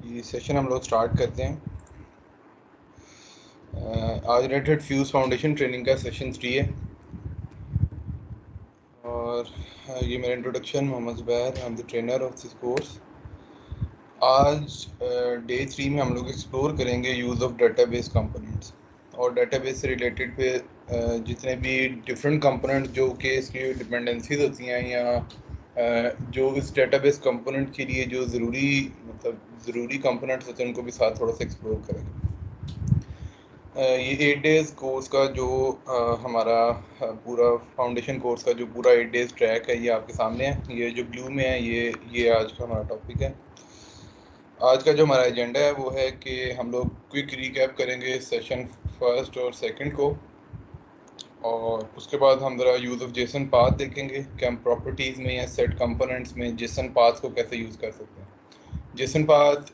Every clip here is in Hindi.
ये सेशन हम लोग स्टार्ट करते हैं। आज Red Hat Fuse foundation training का सेशन 3 है और ये मेरा introduction. Mohammed Zubair, I am the trainer of this course. आज डे 3 में हम लोग एक्सप्लोर करेंगे यूज़ ऑफ डेटाबेस कंपोनेंट्स और डेटाबेस से रिलेटेड पे जितने भी डिफरेंट कंपोनेंट जो कि इसकी डिपेंडेंसीज होती हैं या जो इस डेटाबेस कंपोनेंट के लिए जो ज़रूरी कंपोनेंट्स होते हैं उनको भी साथ थोड़ा सा एक्सप्लोर करेंगे। ये 8 डेज़ कोर्स का जो हमारा पूरा फाउंडेशन कोर्स का जो पूरा 8 डेज़ ट्रैक है ये आपके सामने है। ये जो ब्लू में है ये आज का हमारा टॉपिक है। आज का जो हमारा एजेंडा है वो है कि हम लोग क्विक रिकैप करेंगे सेशन फर्स्ट और सेकंड को, और उसके बाद हम ज़रा यूज़ ऑफ जेसन पाथ देखेंगे कि हम प्रॉपर्टीज़ में या सेट कंपोनेंट्स में जेसन पाथ को कैसे यूज़ कर सकते हैं। जेसन पाथ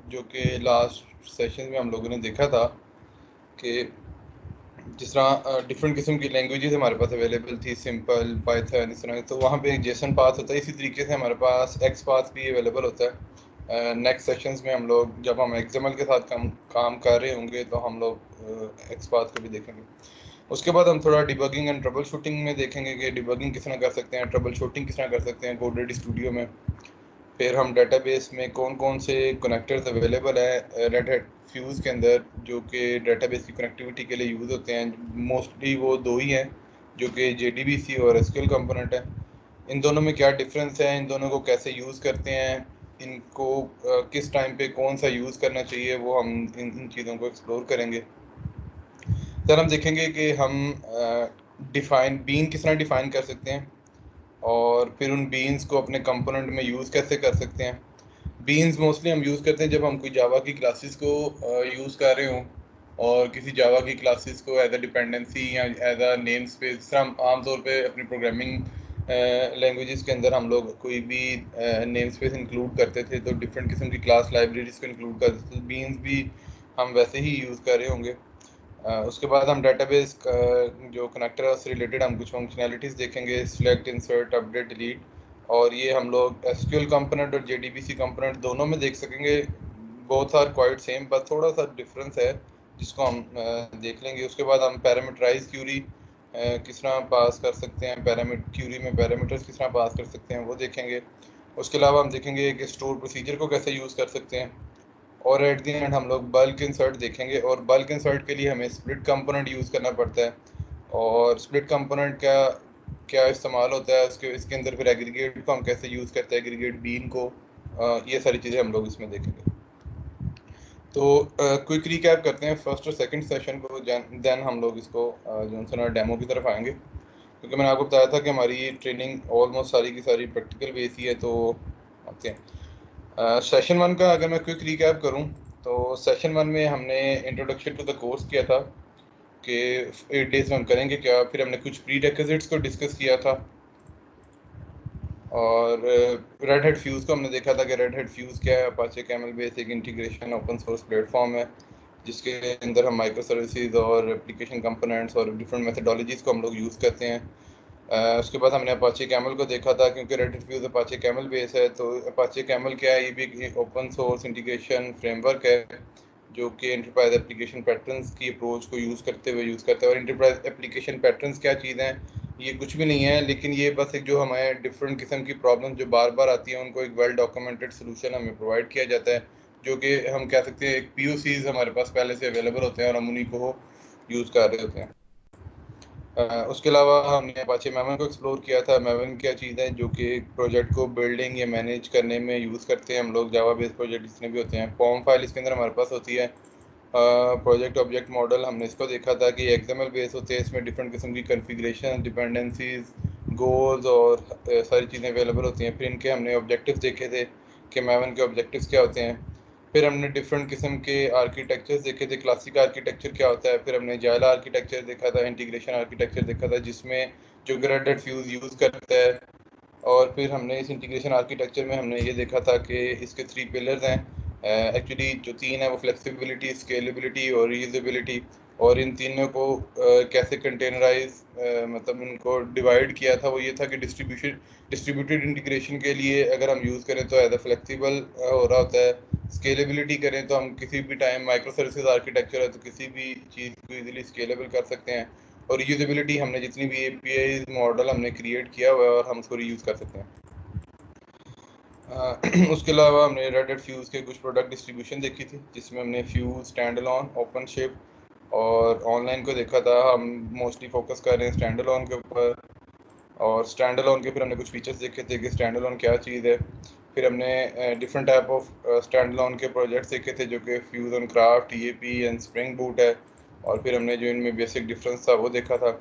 जो कि लास्ट सेशन में हम लोगों ने देखा था कि जिस तरह डिफरेंट किस्म की लैंग्वेजेस हमारे पास अवेलेबल थी, सिंपल, पाइथन, इस तरह, तो वहाँ पे एक जेसन पाथ होता है। इसी तरीके से हमारे पास एक्स पाथ भी अवेलेबल होता है। नेक्स्ट सेशंस में हम लोग जब हम एक्सएमएल के साथ काम कर रहे होंगे तो हम लोग एक्स पाथ को भी देखेंगे। उसके बाद हम थोड़ा डिबगिंग एंड ट्रबल शूटिंग में देखेंगे कि डिबगिंग किस तरह कर सकते हैं, ट्रबल शूटिंग किस तरह कर सकते हैं कोडेड स्टूडियो में। फिर हम डेटाबेस में कौन कौन से कनेक्टर्स अवेलेबल है रेड हैट फ्यूज़ के अंदर जो कि डेटाबेस की कनेक्टिविटी के लिए यूज़ होते हैं। मोस्टली वो दो ही हैं जो कि JDBC और SQL कंपोनेंट है। इन दोनों में क्या डिफरेंस है, इन दोनों को कैसे यूज़ करते हैं, इनको किस टाइम पे कौन सा यूज़ करना चाहिए, वो हम इन चीज़ों को एक्सप्लोर करेंगे। सर हम देखेंगे कि हम बीन किस तरह डिफ़ाइन कर सकते हैं और फिर उन बीन्स को अपने कंपोनेंट में यूज़ कैसे कर सकते हैं। बीन्स मोस्टली हम यूज़ करते हैं जब हम कोई जावा की क्लासेस को यूज़ कर रहे हों और किसी जावा की क्लासेस को एज अ डिपेंडेंसी या एज अ नेम स्पेस, जिस तरह हम आमतौर पे अपनी प्रोग्रामिंग लैंग्वेजेस के अंदर हम लोग कोई भी नेम स्पेस इंक्लूड करते थे तो डिफरेंट किस्म की क्लास लाइब्रेरीज को इंक्लूड करते थे। बीन्स भी हम वैसे ही यूज़ कर रहे होंगे। उसके बाद हम डेटाबेस जो कनेक्टर है उससे रिलेटेड हम कुछ फंक्शनैलिटीज़ देखेंगे, सिलेक्ट, इंसर्ट, अपडेट, डिलीट। और ये हम लोग SQL कंपोनेंट और JDBC कंपोनेंट दोनों में देख सकेंगे। बोथ आर क्वाइट सेम, बस थोड़ा सा डिफरेंस है जिसको हम देख लेंगे। उसके बाद हम पैरामीटराइज क्यूरी किस तरह पास कर सकते हैं, क्यूरी में पैरामीटर्स किस तरह पास कर सकते हैं वो देखेंगे। उसके अलावा हम देखेंगे कि स्टोर प्रोसीजर को कैसे यूज़ कर सकते हैं। और एट द एंड हम लोग बल्क इंसर्ट देखेंगे, और बल्क इंसर्ट के लिए हमें स्प्लिट कंपोनेंट यूज़ करना पड़ता है और स्प्लिट कंपोनेंट क्या क्या इस्तेमाल होता है उसके इसके अंदर, फिर एग्रीगेट को हम कैसे यूज़ करते हैं, एग्रीगेट बीन को, ये सारी चीज़ें हम लोग इसमें देखेंगे। तो क्विक रिकैप करते हैं फर्स्ट और सेकंड सेशन को, देन हम लोग इसको जो है डेमो की तरफ आएंगे, क्योंकि मैंने आपको बताया था कि हमारी ट्रेनिंग ऑलमोस्ट सारी की सारी प्रैक्टिकल बेस ही है। तो आते हैं सेशन 1 का। अगर मैं क्विक रिकैप करूं तो सेशन 1 में हमने इंट्रोडक्शन टू द कोर्स किया था कि 8 डेज में हम करेंगे क्या। फिर हमने कुछ प्री रिक्विजिट्स को डिस्कस किया था और रेड हैट फ्यूज़ को हमने देखा था कि रेड हैट फ्यूज़ क्या है। अपाचे कैमल बेस एक इंटीग्रेशन ओपन सोर्स प्लेटफॉर्म है जिसके अंदर हम माइक्रो सर्विसेज और एप्लीकेशन कंपोनेंट्स और डिफरेंट मेथडोलॉजीज़ को हम लोग यूज़ करते हैं। उसके बाद हमने अपाचे कैमल को देखा था, क्योंकि red hat fuse Apache camel base है। तो अपाचे कैमल क्या है, ये भी एक ओपन सोर्स इंटीग्रेशन फ्रेमवर्क है जो कि एंटरप्राइज एप्लीकेशन पैटर्न्स की अप्रोच को यूज़ करते हुए यूज़ करता है। और एंटरप्राइज एप्लीकेशन पैटर्न्स क्या चीज़ हैं, ये कुछ भी नहीं है, लेकिन ये बस एक जो हमारे डिफरेंट किस्म की प्रॉब्लम जो बार बार आती हैं उनको एक वेल डॉक्यूमेंटेड सोल्यूशन हमें प्रोवाइड किया जाता है, जो कि हम कह सकते हैं एक POCs हमारे पास पहले से अवेलेबल होते हैं और हम उन्हीं को यूज़ कर रहे होते हैं। उसके अलावा हमने अपाचे मैवन को एक्सप्लोर किया था। मैवन क्या चीज़ है जो कि एक प्रोजेक्ट को बिल्डिंग या मैनेज करने में यूज़ करते हैं हम लोग। जावा बेस्ड प्रोजेक्ट जितने भी होते हैं, फॉर्म फाइल इसके अंदर हमारे पास होती है। प्रोजेक्ट ऑब्जेक्ट मॉडल हमने इसको देखा था कि XML बेस होते हैं, इसमें डिफरेंट किस्म की कन्फिग्रेशन, डिपेंडेंसीज, गोल्स और सारी चीज़ें अवेलेबल होती हैं। फिर इनके हमने ऑब्जेक्टिव्स देखे थे कि मैवन के ऑब्जेक्टिव्स क्या होते हैं। फिर हमने डिफरेंट किस्म के आर्किटेक्चर्स देखे थे। क्लासिक आर्किटेक्चर क्या होता है, फिर हमने जायला आर्किटेक्चर देखा था, इंटीग्रेशन आर्किटेक्चर देखा था जिसमें जो रेड हैट फ्यूज़ यूज़ करता है। और फिर हमने इस इंटीग्रेशन आर्किटेक्चर में हमने ये देखा था कि इसके 3 पिलर्स हैं। एक्चुअली जो 3 है वो फ्लेक्सिबिलिटी, स्केलेबिलिटी और रीयूजेबिलिटी। और इन तीनों को कैसे कंटेनराइज मतलब इनको डिवाइड किया था, वो ये था कि डिस्ट्रीब्यूटेड इंटीग्रेशन के लिए अगर हम यूज़ करें तो एज फ्लेक्सिबल हो रहा होता है, स्केलेबिलिटी करें तो हम किसी भी टाइम माइक्रो सर्विसेज आर्किटेक्चर है तो किसी भी चीज़ को इजीली स्केलेबल कर सकते हैं, और यूजेबिलिटी हमने जितनी भी एपीआई मॉडल हमने क्रिएट किया हुआ है और हम उसको रीयूज़ कर सकते हैं। उसके अलावा हमने रेड हैट फ्यूज़ के कुछ प्रोडक्ट डिस्ट्रीब्यूशन देखी थी, जिसमें हमने fuse, stand alone, open shift और ऑनलाइन को देखा था। हम मोस्टली फोकस कर रहे हैं स्टैंड अलोन के ऊपर, और स्टैंड अलोन के फिर हमने कुछ फीचर्स देखे थे कि स्टैंड अलोन क्या चीज़ है। फिर हमने different type of stand alone के प्रोजेक्ट्स देखे थे जो कि fuse on craft, EAP and spring boot है, और फिर हमने जो इनमें बेसिक डिफरेंस था वो देखा था।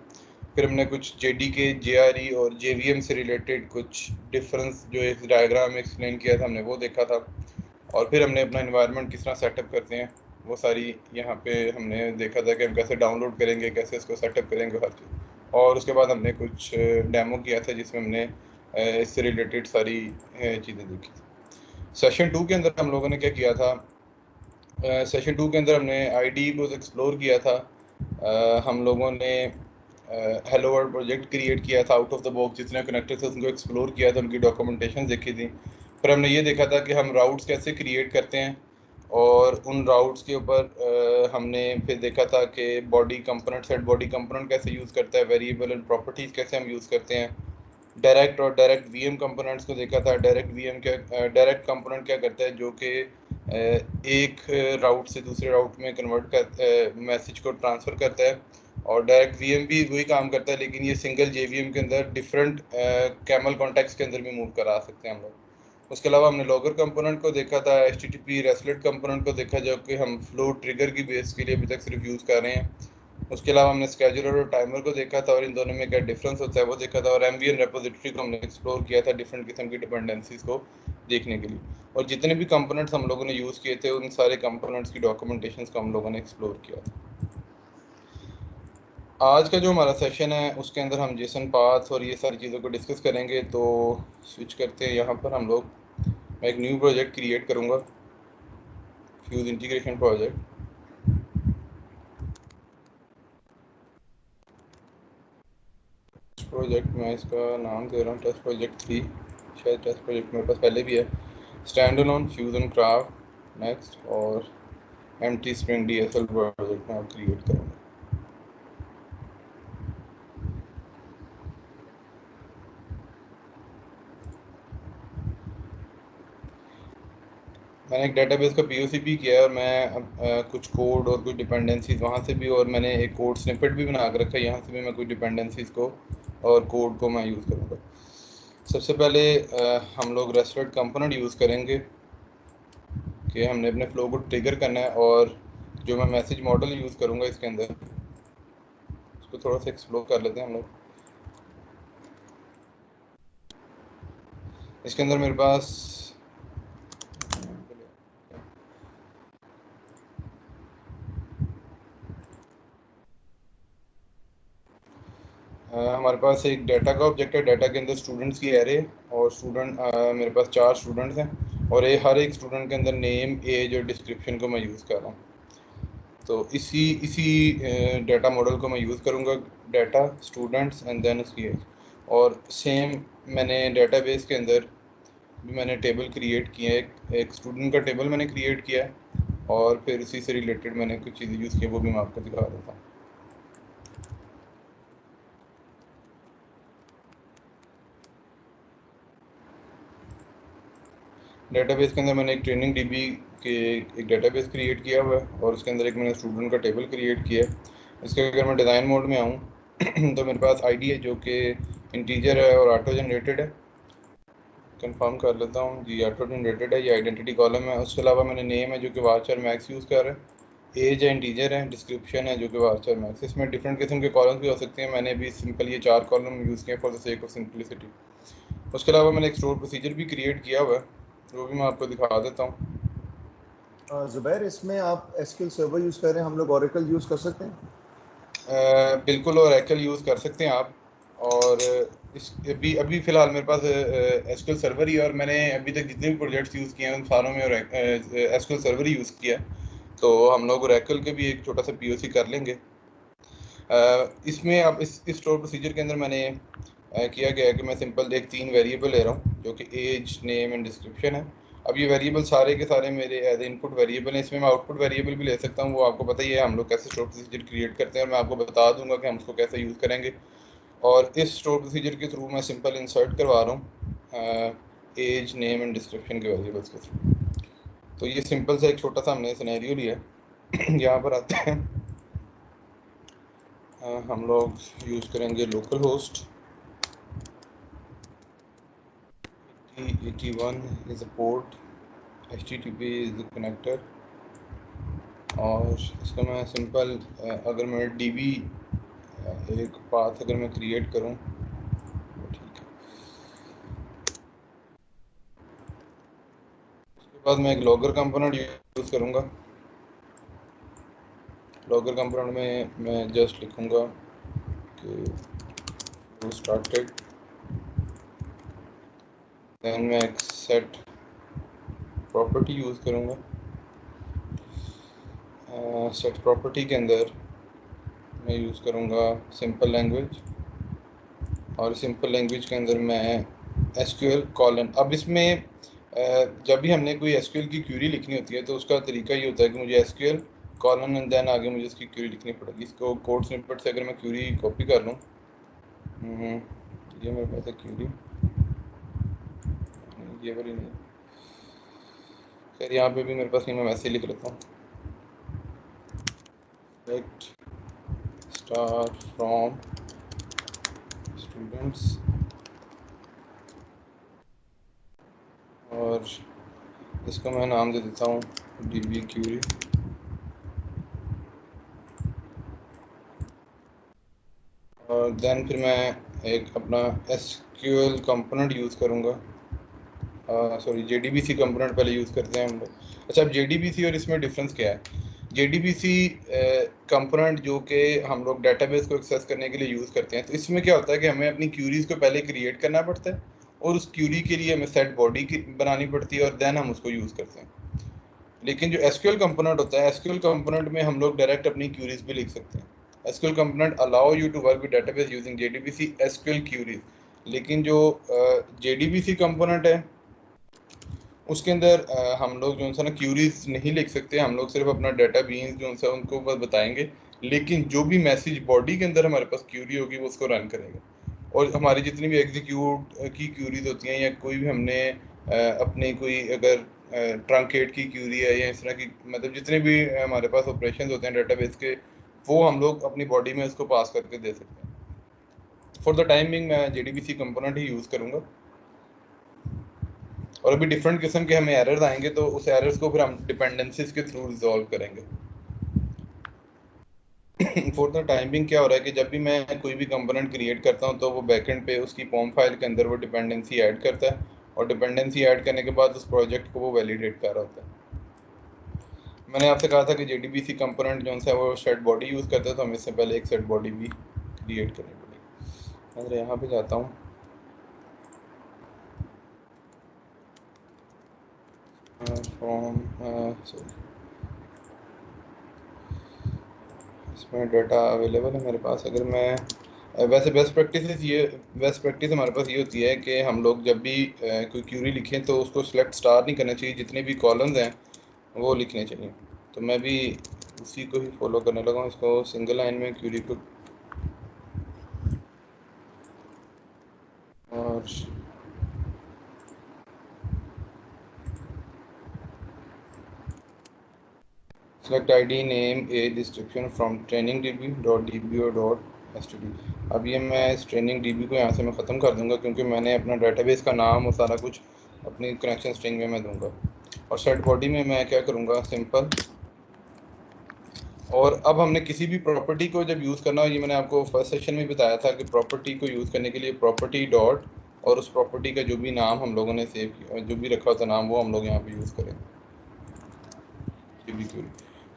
फिर हमने कुछ जेडीके, जेआरई और जेवीएम से रिलेटेड कुछ डिफरेंस जो इस डायग्राम में एक्सप्लेन किया था हमने वो देखा था, और फिर हमने अपना इन्वायरमेंट किस तरह सेटअप करते हैं वो सारी यहाँ पे हमने देखा था कि हम कैसे डाउनलोड करेंगे, कैसे इसको सेटअप करेंगे हर चीज़। और उसके बाद हमने कुछ डेमो किया था जिसमें हमने इससे रिलेटेड सारी चीज़ें देखी थी। सेशन 2 के अंदर हम लोगों ने क्या किया था, सेशन 2 के अंदर हमने आईडी को एक्सप्लोर किया था। हम लोगों ने हेलो वर्ल्ड प्रोजेक्ट क्रिएट किया था आउट ऑफ द बॉक्स, जितने कनेक्टर थे उनको एक्सप्लोर किया था, उनकी डॉक्यूमेंटेशन देखी थी। फिर हमने ये देखा था कि हम राउट्स कैसे क्रिएट करते हैं, और उन राउट्स के ऊपर हमने फिर देखा था कि body component, set body component कैसे यूज़ करता है, वेरिएबल एंड प्रॉपर्टीज़ कैसे हम यूज़ करते हैं। डायरेक्ट और डायरेक्ट वीएम कंपोनेंट्स को देखा था। डायरेक्ट कंपोनेंट क्या करता है, जो कि एक राउट से दूसरे राउट में कन्वर्ट कर मैसेज को ट्रांसफ़र करता है, और डायरेक्ट वीएम भी वही काम करता है, लेकिन ये सिंगल जेवीएम के अंदर डिफरेंट कैमल कॉन्टेक्स्ट के अंदर भी मूव करा सकते हैं हम लोग। उसके अलावा हमने लॉगर कंपोनेंट को देखा था, HTTP रेस्टलेट कंपोनेंट को देखा, जो कि हम फ्लो ट्रिगर की बेस के लिए अभी तक सिर्फ यूज़ कर रहे हैं। उसके अलावा हमने स्केड्यूलर और टाइमर को देखा था, और इन दोनों में क्या डिफरेंस होता है वो देखा था, और एमवीएन रेपोजिटरी को हमने एक्सप्लोर किया था डिफरेंट किस्म की डिपेंडेंसीज को देखने के लिए। और जितने भी कंपोनेंट्स हम लोगों ने यूज़ किए थे उन सारे कंपोनेंट्स की डॉक्यूमेंटेशन को हम लोगों ने एक्सप्लोर किया था। आज का जो हमारा सेशन है उसके अंदर हम जेसन पाथ और ये सारी चीज़ों को डिस्कस करेंगे। तो स्विच करते हैं यहाँ पर हम लोग। मैं एक न्यू प्रोजेक्ट क्रिएट करूँगा, फ्यूज़ इंटीग्रेशन प्रोजेक्ट। मैं इसका नाम दे रहा हूँ टेस्ट प्रोजेक्ट 3। शायद टेस्ट प्रोजेक्ट मेरे पास पहले भी है। Stand alone fuse on craft next, और एम्प्टी स्प्रिंग DSL प्रोजेक्ट में आप क्रिएट करेंगे। मैंने एक डेटाबेस का POC भी किया है, और मैं कुछ कोड और कुछ डिपेंडेंसीज वहाँ से भी, और मैंने एक कोड स्निपेट भी बना कर रखा है, यहाँ से भी मैं कुछ डिपेंडेंसीज को और कोड को मैं यूज़ करूँगा। सबसे पहले हम लोग रेस्टलेट कंपोनेंट यूज़ करेंगे कि हमने अपने फ्लो को ट्रिगर करना है, और जो मैं मैसेज मॉडल यूज़ करूँगा इसके अंदर उसको थोड़ा सा एक्सप्लोर कर लेते हैं हम लोग। इसके अंदर मेरे पास हमारे पास एक डाटा का ऑब्जेक्ट है, डाटा के अंदर स्टूडेंट्स की एरे, और मेरे पास 4 स्टूडेंट्स हैं, और हर एक स्टूडेंट के अंदर नेम, एज और डिस्क्रिप्शन को मैं यूज़ कर रहा हूँ। तो इसी डाटा मॉडल को मैं यूज़ करूँगा, डाटा स्टूडेंट्स एंड देन उसकी एज। और सेम मैंने डाटाबेस के अंदर भी मैंने टेबल क्रिएट किया है, एक स्टूडेंट का टेबल मैंने क्रिएट किया है, और फिर उसी से रिलेटेड मैंने कुछ चीज़ें यूज़ की, वो भी मैं आपको दिखा देता हूँ। डेटाबेस के अंदर मैंने एक ट्रेनिंग DB के एक डेटाबेस क्रिएट किया हुआ है, और उसके अंदर एक मैंने स्टूडेंट का टेबल क्रिएट किया है। इसके अगर मैं डिज़ाइन मोड में आऊँ तो मेरे पास ID है जो कि इंटीजर है और ऑटो जनरेटेड है। कंफर्म कर लेता हूँ जी, ऑटो जनरेटेड है, ये आइडेंटिटी कॉलम है। उसके अलावा मैंने नेम है जो कि वार्चर मैक्स यूज़ कर रहा है, एज है, इंटीजर है, डिस्क्रिप्शन है जो कि वार्चर मैक्स। इसमें डिफरेंट किस्म के कॉलम्स भी हो सकते हैं, मैंने भी सिंपल ये 4 कॉलम यूज़ किए for the sake of simplicity. उसके अलावा मैंने एक स्टोर प्रोसीजर भी क्रिएट किया हुआ है, वो भी मैं आपको दिखा देता हूँ। ज़ुबैर, इसमें आप SQL सर्वर यूज़ कर रहे हैं, हम लोग ओरेकल यूज़ कर सकते हैं? बिल्कुल, और Oracle यूज़ कर सकते हैं आप। और इस अभी फ़िलहाल मेरे पास SQL सर्वर ही है, और मैंने अभी तक जितने भी प्रोजेक्ट्स यूज़ किए हैं उन सारों में SQL सर्वर ही यूज़ किया है। तो हम लोग Oracle के भी एक छोटा सा POC कर लेंगे। इसमें अब इस स्टोर प्रोसीजर के अंदर मैंने किया गया है कि मैं सिंपल एक 3 वेरिएबल ले रहा हूँ जो कि एज, नेम एंड डिस्क्रिप्शन है। अब ये वेरिएबल सारे के सारे मेरे एज इनपुट वेरिएबल हैं। इसमें मैं आउटपुट वेरिएबल भी ले सकता हूँ, वो आपको पता ही है हम लोग कैसे स्टोर प्रोसीजर क्रिएट करते हैं, और मैं आपको बता दूंगा कि हम उसको कैसे यूज़ करेंगे। और इस स्टोर प्रोसीजर के थ्रू मैं सिंपल इंसर्ट करवा रहा हूँ एज, नेम एंड डिस्क्रिप्शन के वेरिएबल्स के थ्रू। तो ये सिंपल सा एक छोटा सा हमने सिनेरियो लिया है। यहाँ पर आते हैं, हम लोग यूज़ करेंगे local host 81 is a port, HTTP is the connector, और इसका मैं सिंपल अगर मैं DB एक पाथ अगर मैं क्रिएट करूँ तो ठीक है। उसके बाद मैं एक लॉगर कंपोनेंट यूज़ करूँगा। लॉगर कंपोनेंट में मैं जस्ट लिखूँगा कि स्टार्टेड, देन मैं एक सेट प्रॉपर्टी यूज़ करूँगा। सेट प्रॉपर्टी के अंदर मैं यूज़ करूँगा सिंपल लैंग्वेज, और सिंपल लैंग्वेज के अंदर मैं SQL कॉलन। अब इसमें जब भी हमने कोई SQL की क्यूरी लिखनी होती है तो उसका तरीका ये होता है कि मुझे SQL कॉलन एंड देन आगे मुझे इसकी क्यूरी लिखनी पड़ेगी। इसको कोड स्निपेट से अगर मैं क्यूरी कॉपी कर लूँ, ये मेरे पास है क्यूरी, ये वाली नहीं, खैर यहाँ पे भी मेरे पास नहीं, मैं वैसे ही लिख लेता हूँ सेलेक्ट स्टार फ्रॉम स्टूडेंट्स, और इसको मैं नाम दे देता हूँ DB क्यूरी। और देन फिर मैं एक अपना SQL कंपोनेंट यूज़ करूँगा, सॉरी JDBC कंपोनेंट पहले यूज़ करते हैं हम लोग। अच्छा, अब JDBC और इसमें डिफरेंस क्या है? JDBC कंपोनेंट जो कि हम लोग डेटाबेस को एक्सेस करने के लिए यूज़ करते हैं, तो इसमें क्या होता है कि हमें अपनी क्यूरीज को पहले क्रिएट करना पड़ता है, और उस क्यूरी के लिए हमें सेट बॉडी की बनानी पड़ती है, और देन हम उसको यूज़ करते हैं। लेकिन जो SQL कंपोनेंट होता है, SQL कंपोनेंट में हम लोग डायरेक्ट अपनी क्यूरीज भी लिख सकते हैं। SQL component allow you to work with database using JDBC SQL queries. लेकिन जो JDBC कंपोनेंट है उसके अंदर हम लोग जो है ना क्यूरीज नहीं लिख सकते, हम लोग सिर्फ अपना डाटा बीन्स जो है उनको बस बताएंगे, लेकिन जो भी मैसेज बॉडी के अंदर हमारे पास क्यूरी होगी वो उसको रन करेगा। और हमारी जितनी भी एग्जीक्यूट की क्यूरीज होती हैं, या कोई भी हमने अपनी कोई अगर ट्रंकेट की क्यूरी है या इस तरह की, मतलब जितने भी हमारे पास ऑपरेशन होते हैं डेटाबेस के, वो हम लोग अपनी बॉडी में उसको पास करके दे सकते हैं। फॉर द टाइम बिंग मैं JDBC कंपोनेंट ही यूज़ करूँगा, और अभी डिफरेंट किस्म के हमें एरर्स आएंगे तो उस एरर्स को फिर हम डिपेंडेंसीज के थ्रू रिजॉल्व करेंगे। फॉर द टाइमिंग क्या हो रहा है कि जब भी मैं कोई भी कंपोनेंट क्रिएट करता हूं तो वो बैकएंड पे उसकी पॉम फाइल के अंदर वो डिपेंडेंसी ऐड करता है, और डिपेंडेंसी ऐड करने के बाद उस प्रोजेक्ट को वो वैलिडेट कर रहा होता है। मैंने आपसे कहा था कि JDBC कंपोनेंट जो है वो सेट बॉडी यूज़ करता है, तो हमें इससे पहले एक सेट बॉडी भी क्रिएट करनी पड़ेगी। अगर यहाँ पे जाता हूँ, फ्रॉम सॉरी, इसमें डाटा अवेलेबल है मेरे पास। अगर मैं वैसे बेस्ट प्रैक्टिस हमारे पास ये होती है कि हम लोग जब भी कोई क्यूरी लिखें तो उसको सेलेक्ट स्टार नहीं करना चाहिए, जितने भी कॉलम्स हैं वो लिखने चाहिए। तो मैं भी उसी को ही फॉलो करने लगा हूँ, इसको सिंगल लाइन में क्यूरी को, और select ID name as description from training DB और .std। अब ये मैं इस ट्रेनिंग DB को यहाँ से मैं ख़त्म कर दूंगा, क्योंकि मैंने अपना डेटाबेस का नाम और सारा कुछ अपनी कनेक्शन स्ट्रिंग में मैं दूंगा। और सेट बॉडी में मैं क्या करूँगा, सिंपल, और अब हमने किसी भी प्रॉपर्टी को जब यूज़ करना हो, ये मैंने आपको फर्स्ट सेशन में बताया था कि प्रॉपर्टी को यूज़ करने के लिए प्रॉपर्टी डॉट, और उस प्रॉपर्टी का जो भी नाम हम लोगों ने सेव किया, जो भी रखा होता नाम, वो हम लोग यहाँ पे यूज़ करेंगे क्यूरी।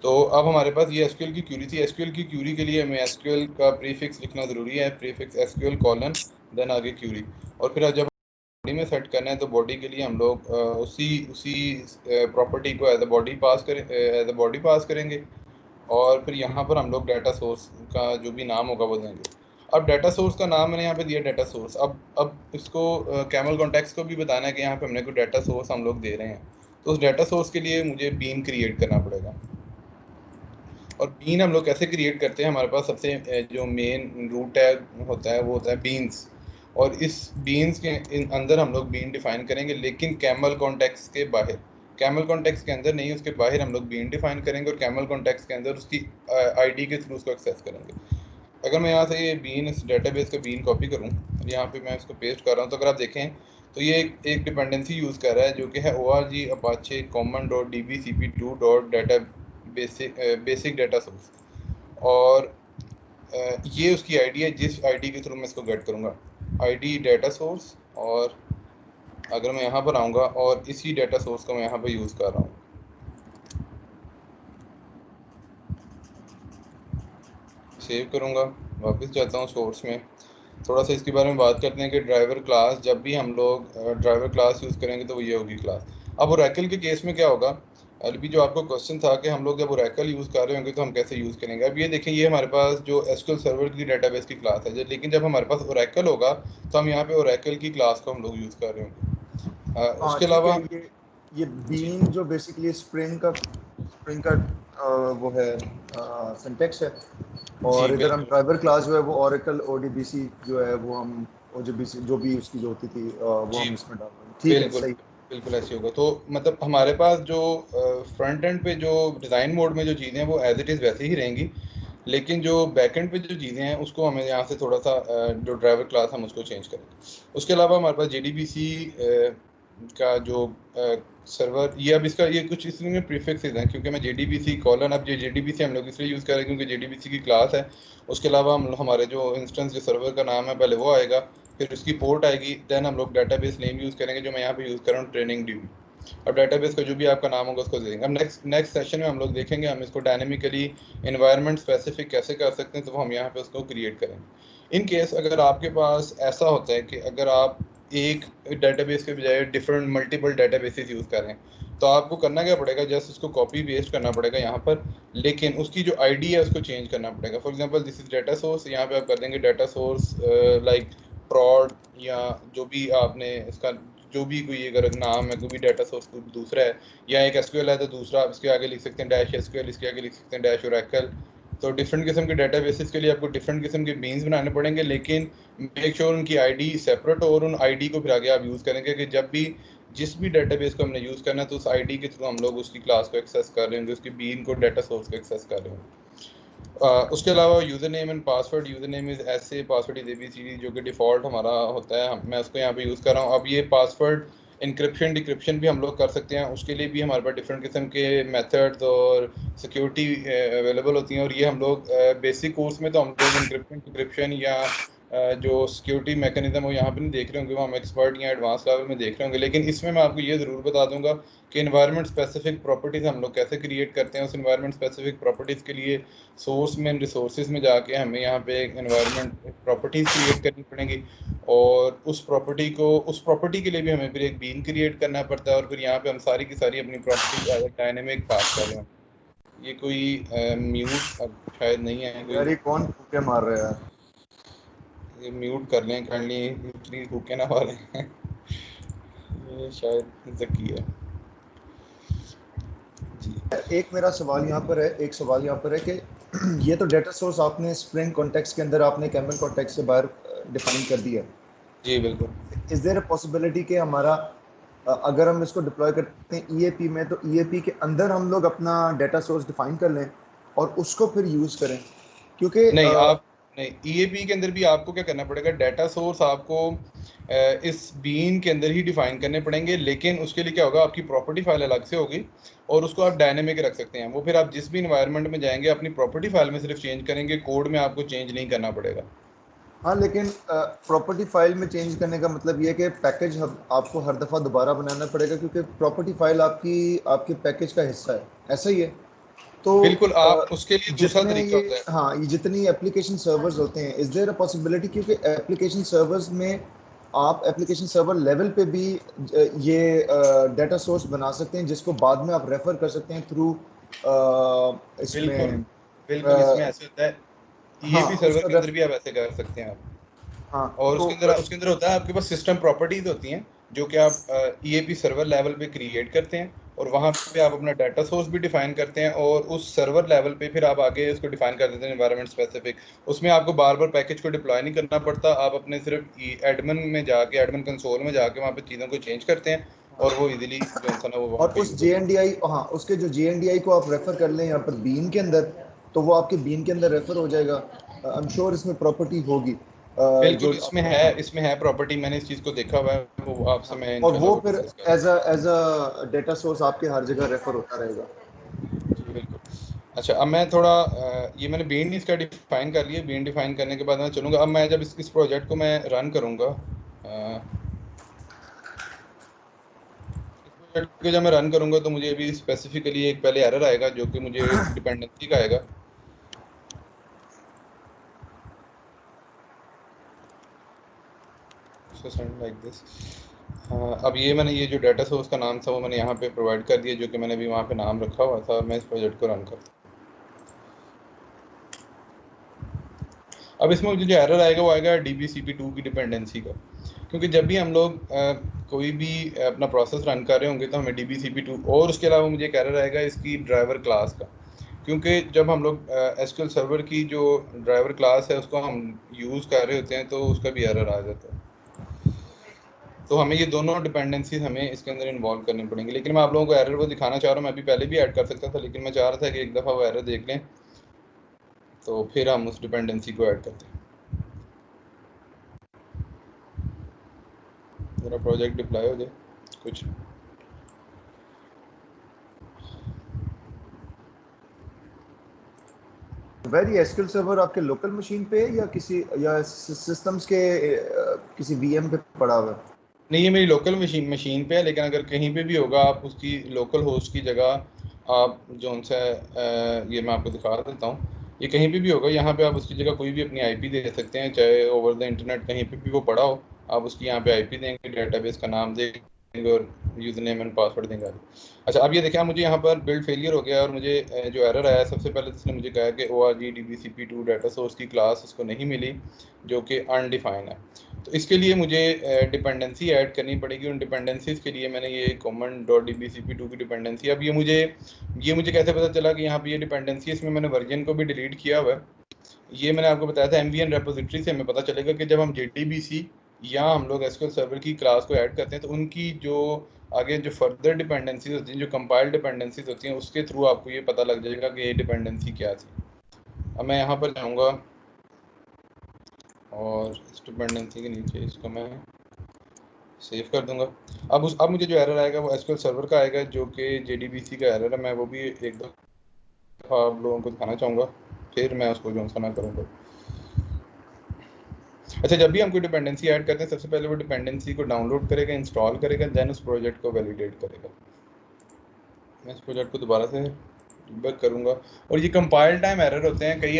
तो अब हमारे पास ये SQL की क्यूरी थी। SQL की क्यूरी के लिए हमें SQL का प्रीफिक्स लिखना ज़रूरी है, प्रीफिक्स SQL कॉलन देन आगे क्यूरी। और फिर जब बॉडी में सेट करना है तो बॉडी के लिए हम लोग उसी प्रॉपर्टी को एज अ बॉडी पास करेंगे, और फिर यहाँ पर हम लोग डाटा सोर्स का जो भी नाम होगा वो देंगे। अब डाटा सोर्स का नाम मैंने यहाँ पे दिया डाटा सोर्स। अब इसको कैमल कॉन्टेक्स्ट को भी बताना है कि यहाँ पे हमने कोई डाटा सोर्स हम लोग दे रहे हैं, तो उस डाटा सोर्स के लिए मुझे बीन क्रिएट करना पड़ेगा। और बीन हम लोग कैसे क्रिएट करते हैं, हमारे पास सबसे जो मेन रूट है होता है वो होता है बीन्स, और इस बीन्स के अंदर हम लोग बीन डिफाइन करेंगे, लेकिन कैमल कॉन्टेक्स्ट के बाहर। कैमल कॉन्टेक्स्ट के अंदर नहीं, उसके बाहर हम लोग बीन डिफाइन करेंगे, और कैमल कॉन्टेक्स्ट के अंदर उसकी आईडी के थ्रू उसको एक्सेस करेंगे। अगर मैं यहाँ से ये बीन, इस डेटाबेस का बीन कॉपी करूँ और यहाँ पे मैं इसको पेस्ट कर रहा हूँ, तो अगर आप देखें तो ये एक डिपेंडेंसी यूज़ कर रहा है जो कि है org apache common.dbcp2 data basic data source. और ये उसकी आईडी है जिस आईडी के थ्रू मैं इसको गेट करूँगा, आईडी डाटा सोर्स। और अगर मैं यहाँ पर आऊँगा और इसी डाटा सोर्स को मैं यहाँ पर यूज़ कर रहा हूँ, सेव करूँगा, वापस जाता हूँ सोर्स में। थोड़ा सा इसके बारे में बात करते हैं कि ड्राइवर क्लास, जब भी हम लोग ड्राइवर क्लास यूज़ करेंगे तो वो ये होगी क्लास। अब ओरेकल के केस में क्या होगा, अभी जो आपको क्वेश्चन था कि हम लोग जब ओरेकल यूज़ कर रहे होंगे तो हम कैसे यूज़ करेंगे। अब ये देखें, ये हमारे पास जो एसक्यूएल सर्वर की डेटाबेस की क्लास है, लेकिन जब हमारे पास ओरेकल होगा तो हम यहाँ पे ओरेकल की क्लास को हम लोग यूज़ कर रहे होंगे। हाँ उसके ठीक है, अलावा ये जी बीन जो बेसिकली स्प्रिंग का वो है सिंटेक्स है, जी और इधर हम बिल्कुल ड्राइवर क्लास जो है वो ओरेकल ओडीबीसी जो है वो हम ओडीबीसी जो भी उसकी जो होती थी वो जी हम इसमें डाल रहे हैं। ठीक है, बिल्कुल सही। बिल्कुल ऐसे होगा। तो मतलब हमारे पास जो फ्रंट एंड पे जो डिज़ाइन मोड में जो चीज़ें हैं वो एज इट इज़ वैसे ही रहेंगी, लेकिन जो बैक एंड पे जो चीज़ें हैं उसको हमें यहाँ से थोड़ा सा जो ड्राइवर क्लास हम उसको चेंज करेंगे। उसके अलावा हमारे पास JDBC का जो सर्वर, ये अब इसका ये कुछ इसमें प्रीफिक्सेस हैं, क्योंकि मैं JDBC कॉलन, अब ये JDBC हम लोग इसलिए यूज़ करें क्योंकि JDBC की क्लास है। उसके अलावा हम हमारे जो इंस्टेंस जो सर्वर का नाम है पहले वो आएगा, फिर उसकी पोर्ट आएगी, देन हम लोग डाटाबेस नेम यूज़ करेंगे जो मैं यहाँ पे यूज़ कर रहा हूँ ट्रेनिंग DB। अब डाटाबेस का जो भी आपका नाम होगा उसको दे देंगे। अब नेक्स्ट सेशन में हम लोग देखेंगे हम इसको डायनेमिकली एनवायरनमेंट स्पेसिफिक कैसे कर सकते हैं, तो हम यहाँ पे उसको क्रिएट करेंगे। इन केस अगर आपके पास ऐसा होता है कि अगर आप एक डेटाबेस के बजाय डिफरेंट मल्टीपल डेटाबेसेस यूज़ कर रहे हैं, तो आपको करना क्या पड़ेगा, जस्ट उसको कॉपी पेस्ट करना पड़ेगा यहाँ पर, लेकिन उसकी जो आईडी है उसको चेंज करना पड़ेगा। For example this is data source, यहाँ पे आप कर देंगे डाटा सोर्स लाइक prod, या जो भी आपने इसका जो भी कोई अगर नाम है, कोई भी डाटा सोर्स कोई दूसरा है, या एक एसक्यूएल है तो दूसरा आप इसके आगे लिख सकते हैं डैश एसक्यूएल, इसके आगे लिख सकते हैं डैश ओरेकल। तो डिफरेंट किस्म के डेटाबेसेस के लिए आपको डिफरेंट किस्म के बीन्स बनाने पड़ेंगे, लेकिन मेक श्योर उनकी आईडी सेपरेट हो, और उन आईडी को फिर आगे आप यूज़ करेंगे कि जब भी जिस भी डेटाबेस को हमने यूज़ करना है तो उस आईडी के थ्रू हम लोग उसकी क्लास को एक्सेस कर रहे होंगे, उसकी बीन को डाटा सोर्स को एक्सेस कर रहे होंगे। उसके अलावा user name and password, user name is ऐसे, पासवर्ड इज़ ABCD, जो कि डिफ़ॉल्ट हमारा होता है, मैं उसको यहाँ पे यूज़ कर रहा हूँ। अब ये पासवर्ड इंक्रिप्शन डिक्रिप्शन भी हम लोग कर सकते हैं, उसके लिए भी हमारे पास डिफरेंट किस्म के मेथड्स और सिक्योरिटी अवेलेबल होती हैं, और ये हम लोग बेसिक कोर्स में तो हम लोग इंक्रिप्शन डिक्रिप्शन या जो सिक्योरिटी मैकेनिज्म हो यहाँ पे नहीं देख रहे होंगे, वो हम एक्सपर्ट या एडवांस लेवल में देख रहे होंगे। लेकिन इसमें मैं आपको ये ज़रूर बता दूंगा कि इन्वायरमेंट स्पेसिफिक प्रॉपर्टीज़ हम लोग कैसे क्रिएट करते हैं। उस इन्वायरमेंट स्पेसिफिक प्रॉपर्टीज़ के लिए सोर्स में रिसोर्सेज में जाके हमें यहाँ पे एक एनवायरनमेंट प्रॉपर्टीज क्रिएट करनी पड़ेंगी, और उस प्रॉपर्टी के लिए भी हमें फिर एक बीन क्रिएट करना पड़ता है, और फिर यहाँ पे हम सारी की सारी अपनी प्रॉपर्टी डायनेमिक पास कर रहे हैं। ये कोई म्यूट अब शायद नहीं है कोई, यार ये कौन फूके मार रहा है यार? ये म्यूट कर लें काइंडली, इतनी भूखे ना मारे हैं। ये शायद जकी है जी। एक मेरा सवाल यहाँ पर है, एक सवाल यहाँ पर है कि ये तो डेटा सोर्स आपने स्प्रिंग कॉन्टेक्स्ट के अंदर आपने कैमल कॉन्टेक्स्ट से बाहर डिफाइन कर दिया। जी बिल्कुल। इज देयर अ पॉसिबिलिटी कि हमारा अगर हम इसको डिप्लॉय करते हैं ईएपी में, तो ईएपी के अंदर हम लोग अपना डेटा सोर्स डिफाइन कर लें और उसको फिर यूज़ करें? क्योंकि नहीं, आप नहीं, EAP के अंदर भी आपको क्या करना पड़ेगा, डाटा सोर्स आपको इस बीन के अंदर ही डिफाइन करने पड़ेंगे, लेकिन उसके लिए क्या होगा, आपकी प्रॉपर्टी फाइल अलग से होगी, और उसको आप डायनेमिक रख सकते हैं। वो फिर आप जिस भी इन्वायरमेंट में जाएंगे अपनी प्रॉपर्टी फाइल में सिर्फ चेंज करेंगे, कोड में आपको चेंज नहीं करना पड़ेगा। हाँ, लेकिन प्रॉपर्टी फाइल में चेंज करने का मतलब ये है कि पैकेज आपको हर दफ़ा दोबारा बनाना पड़ेगा, क्योंकि प्रॉपर्टी फाइल आपकी आपके पैकेज का हिस्सा है, ऐसा ही है। तो बिल्कुल, आप उसके लिए दूसरा जितने तरीका ये, होता है। हाँ, ये जितनी एप्लीकेशन सर्वर्स होते हैं, इज देयर अ पॉसिबिलिटी, क्योंकि एप्लीकेशन सर्वर्स में आप एप्लीकेशन सर्वर लेवल पे भी ये डाटा सोर्स बना सकते हैं जिसको बाद में आप रेफर कर सकते हैं थ्रू बिल्कुल इसमें। बिल्कुल, इसमें ऐसे होता है, हाँ ईएपी सर्वर उसका के अंदर भी आप ऐसे कर सकते हैं आप। हाँ और तो उसके अंदर होता है आपके पास सिस्टम प्रॉपर्टीज होती हैं, जो कि आप ईएपी सर्वर लेवल पे क्रिएट करते हैं, और वहां पे आप अपना डाटा सोर्स भी डिफाइन करते हैं, और उस सर्वर लेवल पे फिर आप आगे उसको डिफाइन कर देते हैं एनवायरनमेंट स्पेसिफिक। उसमें आपको बार बार पैकेज को डिप्लॉय नहीं करना पड़ता, आप अपने सिर्फ एडमिन में जाके, एडमिन कंसोल में जाके वहाँ पे चीज़ों को चेंज करते हैं, और वो इजीली जो है ना वो वहाँ और पे उस यूज हो जे जाता एन डी आई, हाँ उसके जो जे एन डी आई को आप रेफर कर लें यहाँ पर बीन के अंदर, तो वो आपके बीन के अंदर रेफर हो जाएगा। आई एम श्योर इसमें प्रॉपर्टी होगी है। बिल्कुल, जो इसमें आपको, है, हाँ इसमें है प्रॉपर्टी, मैंने इस चीज़ को देखा हुआ है, वो आपसे हाँ, मैं और इंशाल्लाह वो वो फिर डिस्कस कर। एज अ डेटा सोर्स आपके हर जगह रेफर होता रहेगा। जी बिल्कुल। अच्छा, अब मैं थोड़ा ये मैंने बीन इसका डिफाइन कर लिया, बीन डिफाइन करने के बाद मैं चलूँगा, अब मैं जब इस प्रोजेक्ट को मैं रन करूँगा, इस प्रोजेक्ट को जब मैं रन करूँगा तो मुझे अभी स्पेसिफिकली एक पहले एरर आएगा जो कि मुझे डिपेंडेंसी का आएगा। Like this. अब ये जो डाटा सोर्स का नाम था वो मैंने यहाँ पे प्रोवाइड कर दिया, जो कि मैंने अभी वहाँ पे नाम रखा हुआ था, और मैं इस प्रोजेक्ट को रन करता हूँ। अब इसमें मुझे जो एरर आएगा वो आएगा DBCP2 की डिपेंडेंसी का, क्योंकि जब भी हम लोग कोई भी अपना प्रोसेस रन कर रहे होंगे तो हमें DBCP2, और उसके अलावा मुझे एक एरर आएगा इसकी ड्राइवर क्लास का, क्योंकि जब हम लोग एसक्यूएल सर्वर की जो ड्राइवर क्लास है उसको हम यूज़ कर रहे होते हैं तो उसका भी एरर आ जाता है। तो हमें ये दोनों डिपेंडेंसीज हमें इसके अंदर इन्वॉल्व करनी पड़ेंगी, लेकिन मैं आप लोगों को एरर वो दिखाना चाह रहा हूँ, मैं अभी पहले भी ऐड कर सकता था, लेकिन मैं चाह रहा था कि एक दफ़ा वो एरर देख लें तो फिर हम उस डिपेंडेंसी को ऐड करते हैं। मेरा प्रोजेक्ट डिप्लॉय हो जाए कुछ। वेरी एसक्यूएल सर्वर आपके लोकल मशीन पे है या किसी, या सिस्टम्स के किसी वीएम पे पड़ा हुआ है? नहीं, ये मेरी लोकल मशीन पे है, लेकिन अगर कहीं पे भी होगा आप उसकी लोकल होस्ट की जगह आप जो सा ये मैं आपको दिखा देता हूँ, ये कहीं पे भी होगा, यहाँ पे आप उसकी जगह कोई भी अपनी आईपी दे सकते हैं, चाहे ओवर द इंटरनेट कहीं पे भी वो पड़ा हो, आप उसकी यहाँ पे आईपी देंगे, डेटाबेस का नाम देंगे और यूजर नेम एंड पासवर्ड देंगे। अच्छा, अब ये देखिए, मुझे यहाँ पर बिल्ड फेलियर हो गया, और मुझे जो एरर आया, सबसे पहले तो इसने मुझे कहा कि ORG-DBCP2 डाटा सोर्स की क्लास इसको नहीं मिली, जो कि अनडिफाइंड है। तो इसके लिए मुझे डिपेंडेंसी ऐड करनी पड़ेगी। उन डिपेंडेंसीज के लिए मैंने ये common.dbcp2 की डिपेंडेंसी, अब ये मुझे कैसे पता चला कि यहाँ पे ये डिपेंडेंसी, इसमें मैंने वर्जन को भी डिलीट किया हुआ है। ये मैंने आपको बताया था, MVN रेपोजिटरी से हमें पता चलेगा कि जब हम JDBC या हम लोग एसक्यूएल सर्वर की क्लास को ऐड करते हैं तो उनकी जो आगे जो फर्दर डिपेंडेंसीज होती हैं, जो कंपाइल डिपेंडेंसीज होती हैं, उसके थ्रू आपको ये पता लग जाएगा कि ये डिपेंडेंसी क्या थी। अब मैं यहाँ पर जाऊँगा और इस डिपेंडेंसी के नीचे इसको मैं सेव कर दूंगा। अब मुझे जो एरर आएगा वो एसक्यूएल सर्वर का आएगा, जो कि JDBC का एरर है। मैं वो भी एक दफ़ा आप लोगों को दिखाना चाहूँगा, फिर मैं उसको जो ना करूँगा। अच्छा, जब भी हम कोई डिपेंडेंसी ऐड करते हैं, सबसे पहले वो डिपेंडेंसी को डाउनलोड करेगा, इंस्टॉल करेगा, देन उस प्रोजेक्ट को वैलिडेट करेगा। मैं इस प्रोजेक्ट को दोबारा से डिबग करूँगा। और ये कंपाइल टाइम एरर होते हैं, कई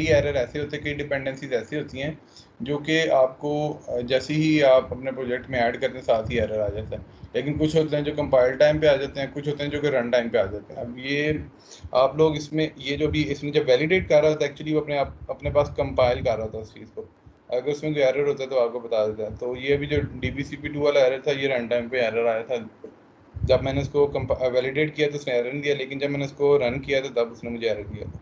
एरर ऐसे होते हैं, कई डिपेंडेंसीज ऐसी होती हैं जो कि आपको जैसे ही आप अपने प्रोजेक्ट में ऐड करते हैं साथ ही एरर आ जाता है, लेकिन कुछ होते हैं जो कंपाइल टाइम पे आ जाते हैं, कुछ होते हैं जो कि रन टाइम पे आ जाते हैं। अब ये आप लोग इसमें ये जो भी इसमें जब वैलिडेट कर रहा था, एक्चुअली वो अपने पास कंपाइल कर रहा था उस चीज़ को, अगर उसमें कोई एरर होता है तो आपको बता देता है। तो ये अभी जो DBCP2 वाला एरर था, ये रन टाइम पे एरर आया था। जब मैंने उसको वैलिडेट किया तो उसने एरर नहीं दिया, लेकिन जब मैंने उसको रन किया तो तब उसने मुझे एरर दिया था।